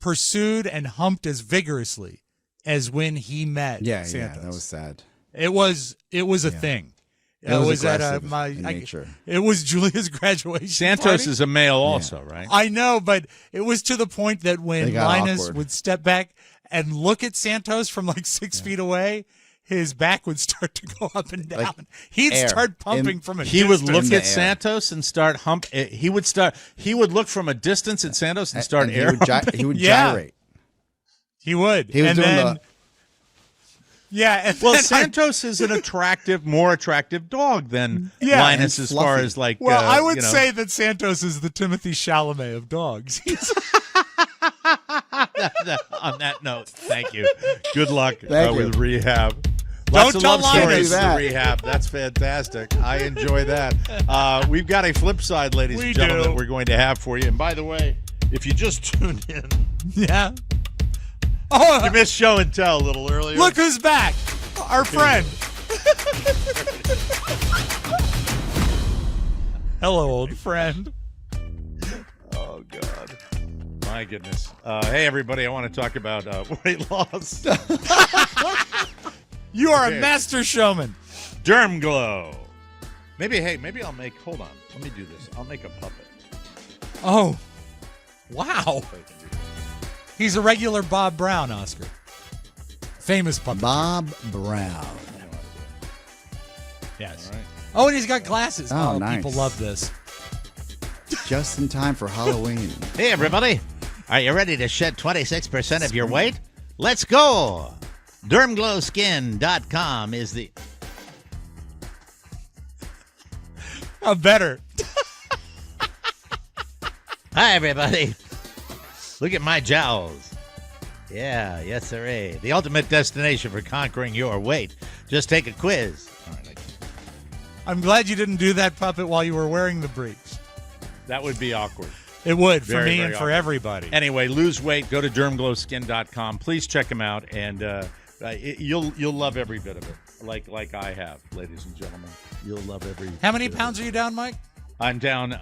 pursued and humped as vigorously as when he met Santos. Yeah, that was sad. It was a thing. It was at nature. It was Julia's graduation. Santos party. is a male also, right? I know, but it was to the point that when Linus awkward. would step back and look at Santos from like 6 feet away, his back would start to go up and down. Like He'd start pumping from a He distance. would look at Santos and start hump. He would look from a distance at Santos and start air humping. He would gyrate. He would. He was doing the... Yeah. And well, Santos is an more attractive dog than Linus as far as like. Well, I would say that Santos is the Timothy Chalamet of dogs. On that note, thank you. Good luck Thank you. with rehab. Don't Lots of tell love stories Linus. to rehab. That's fantastic. I enjoy that. We've got a flip side, ladies and gentlemen, that we're going to have for you. And by the way, if you just tuned in, you missed show and tell a little earlier. Look who's back, our friend. Hello, old friend. Oh God, my goodness. Hey, everybody, I want to talk about weight loss. You are Okay. a master showman. Derm Glow. Maybe I'll make, hold on. Let me do this. I'll make a puppet. Oh, wow. He's a regular Bob Brown, Oscar. Famous puppet. Bob Brown. Yes. All right. Oh, and he's got glasses. Oh, nice. People love this. Just in time for Halloween. Hey, everybody. Are you ready to shed 26% of your weight? Let's go. DermGlowSkin.com is the... Oh, better. Hi, everybody. Look at my jowls. Yeah, yes, sir. The ultimate destination for conquering your weight. Just take a quiz. All right, I'm glad you didn't do that puppet while you were wearing the breech. That would be awkward. It would for Very, me very and for awkward. everybody. Anyway, lose weight. Go to dermglowskin.com. Please check them out, and you'll love every bit of it, like I have, ladies and gentlemen. You'll love every. How many bit of pounds it. are you down, Mike? I'm down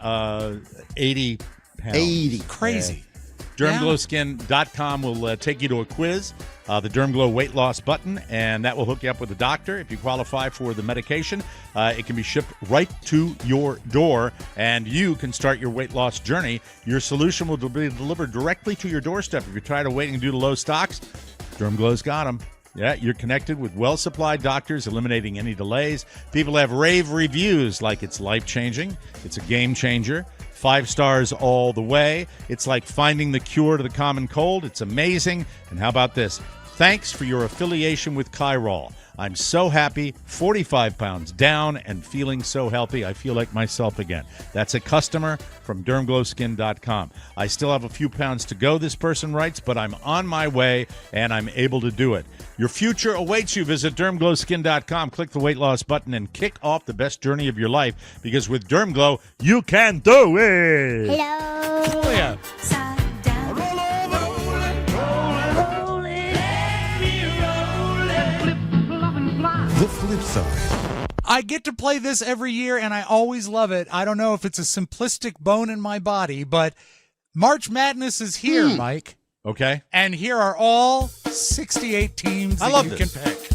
80 pounds. 80. Crazy. Dermglowskin.com will take you to a quiz, the Dermglow weight loss button, and that will hook you up with a doctor. If you qualify for the medication, it can be shipped right to your door, and you can start your weight loss journey. Your solution will be delivered directly to your doorstep. If you're tired of waiting due to low stocks, Dermglow's got them. Yeah, you're connected with well-supplied doctors, eliminating any delays. People have rave reviews like it's life-changing. It's a game changer. 5 stars all the way. It's like finding the cure to the common cold. It's amazing. And how about this? Thanks for your affiliation with Chiral. I'm so happy, 45 pounds down and feeling so healthy. I feel like myself again. That's a customer from dermglowskin.com. I still have a few pounds to go, this person writes, but I'm on my way and I'm able to do it. Your future awaits you. Visit dermglowskin.com, click the weight loss button, and kick off the best journey of your life, because with Dermglow, you can do it. Hello. Oh, yeah. Side down. The flip side. I get to play this every year, and I always love it. I don't know if it's a simplistic bone in my body, but March Madness is here, Mike. Okay. And here are all 68 teams I that love you this. can pick.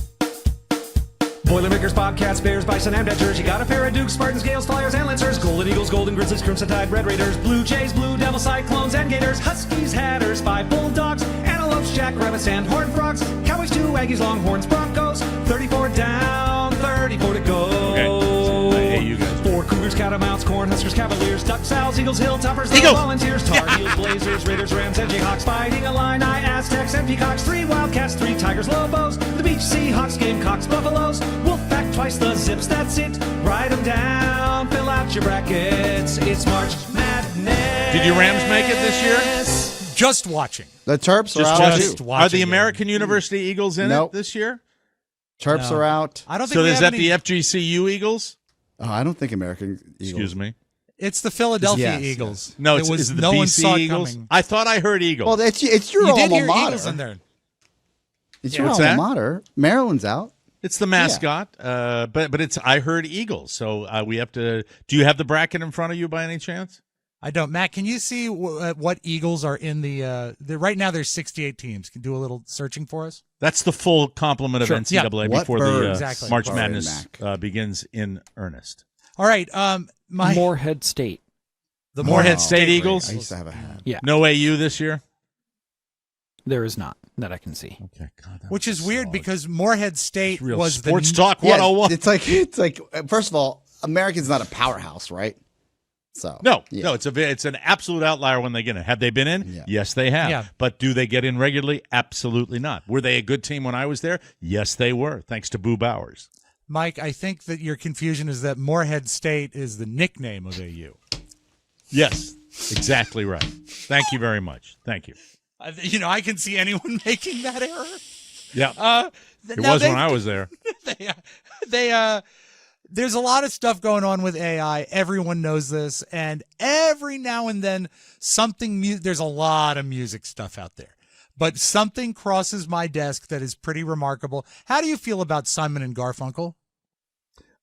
Boilermakers, Bobcats, Bears, Bison, and Badgers. You got a pair of Dukes, Spartans, Gales, Flyers, and Lancers. Golden Eagles, Golden Grizzlies, Crimson Tide, Red Raiders, Blue Jays, Blue Devil, Cyclones, and Gators. Huskies, Hatters, 5 Bulldogs, Antelopes, Jackrabbits, and Horned Frogs. Cowboys, 2 Aggies, Longhorns, Broncos. 34 down, 34 to go. Okay. Hey, you guys. 4 Cougars, Catamounts, Cornhuskers, Cavaliers, Ducks, Owls, Eagles, Hilltoppers, the Eagles. Volunteers, Tar Heels, Blazers, Raiders, Rams, and Jayhawks. Fighting Illini, Aztecs, and Peacocks. 3 Wildcats, 3 Tigers, Lobos. The Beach Seahawks, Gamecocks, Buffaloes. Wolfpack, twice the Zips, that's it. Write them down, fill out your brackets. It's March Madness. Did your Rams make it this year? Just watching. The Terps are Just out just too. watching. Are the it. American University Eagles in Nope. it this year? Terps No. are out. I don't think So we is have that any, the FGCU Eagles? Oh, I don't think American Eagles. Excuse me. It's the Philadelphia Yes, Eagles. No, It is it the no one BC saw it Eagles? coming. I thought I heard Eagles. Well, it's your You did alma hear mater. Eagles in there. It's Yeah. your What's alma that? mater. Maryland's out. It's the mascot, but it's I heard Eagles, so we have to. Do you have the bracket in front of you by any chance? I don't. Matt, can you see what Eagles are in the right now there's 68 teams. Can you do a little searching for us? That's the full complement of Sure. NCAA What before bird? the Exactly. March Bird, Madness Mac. begins in earnest. All right. My Morehead State. the Morehead Oh, State great. Eagles? I used to have a hat. Yeah, No AU this year. there is not that I can see. Okay, God, that which was is weird solid. because Morehead State It's real was sports the talk Yeah, 101. it's like first of all, American's not a powerhouse, right? So No, yeah. no, it's an absolute outlier when they get in. Have they been in? Yeah. Yes, they have. Yeah. But do they get in regularly? Absolutely not. Were they a good team when I was there? Yes, they were, thanks to Boo Bowers. Mike. I think that your confusion is that Morehead State is the nickname of AU. Yes, exactly right. Thank you very much. Thank you. I can see anyone making that error. Yeah, it was when I was there. There's a lot of stuff going on with AI. Everyone knows this, and every now and then there's a lot of music stuff out there, but something crosses my desk that is pretty remarkable. How do you feel about Simon and Garfunkel?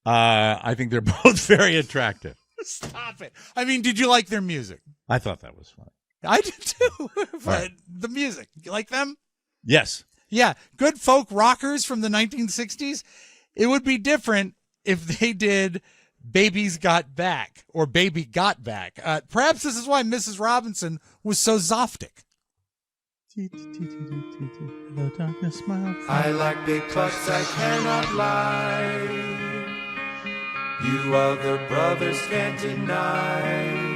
I think they're both very attractive. Stop it. I mean, did you like their music? I thought that was fun. I did too. But the music, you like them? Yes. Yeah, good folk rockers from the 1960s. It would be different if they did Baby's Got Back or Baby Got Back. Perhaps this is why Mrs. Robinson was so Zoftic. Hello, darkness, smile. I like big butts, I cannot lie. You other brothers can't deny.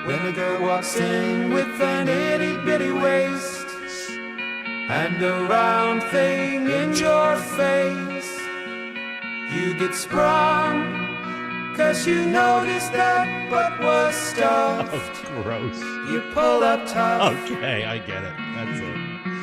When a girl walks in with an itty bitty waist and a round thing in your face, you get sprung, 'cause you noticed that butt was stuffed. Oh, gross. You pull up tough. Okay, I get it. That's it.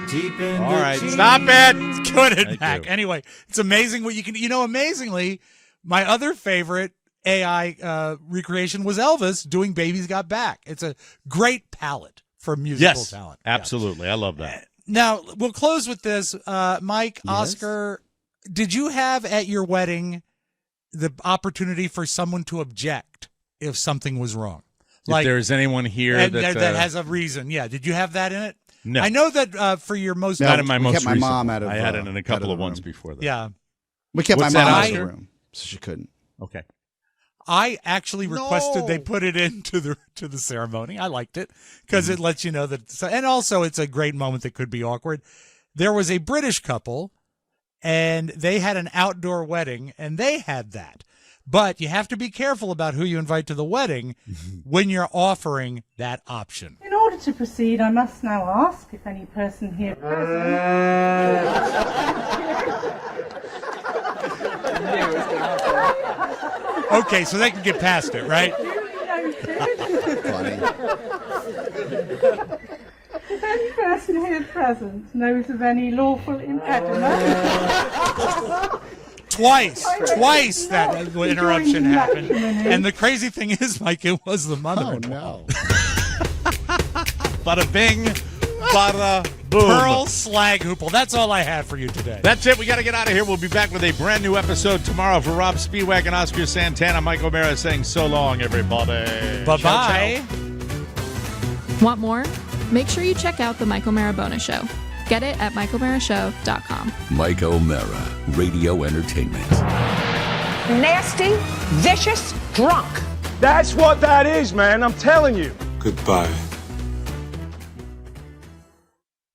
Deep in All the right, jeans. stop it. Good and Thank back. you. Anyway, it's amazing what you can. Amazingly, my other favorite AI recreation was Elvis doing "Baby's Got Back." It's a great palette for musical talent. Absolutely. I love that. Now we'll close with this, Mike, Yes? Oscar. Did you have at your wedding the opportunity for someone to object if something was wrong? If there's anyone here and that has a reason, yeah. Did you have that in it? No. I know that for your most Not in my we most kept my recent mom one. out of, I had it in out a of couple the of ones room. before that. yeah. We kept What's my that, mom out of Oscar? the room, so she couldn't. Okay. I actually requested they put it into the ceremony. I liked it because it lets you know that, and also it's a great moment that could be awkward. There was a British couple, and they had an outdoor wedding, and they had that. But you have to be careful about who you invite to the wedding when you're offering that option. In order to proceed, I must now ask if any person here present. Okay, so they can get past it, right? Funny. If any person here present knows of any lawful impediment. Twice that interruption happened. And the crazy thing is, Mike, it was the mother-in-law. Oh, no. Bada bing, bada boom. Pearl Slag Hoople. That's all I have for you today. That's it. We got to get out of here. We'll be back with a brand new episode tomorrow for Robb Spiewak and Oscar Santana. Mike O'Mara saying so long, everybody. Bye-bye. Ciao, ciao. Want more? Make sure you check out The Mike O'Mara Bonus Show. Get it at MikeO'MaraShow.com. Mike O'Mara, Radio Entertainment. Nasty, vicious, drunk. That's what that is, man. I'm telling you. Goodbye.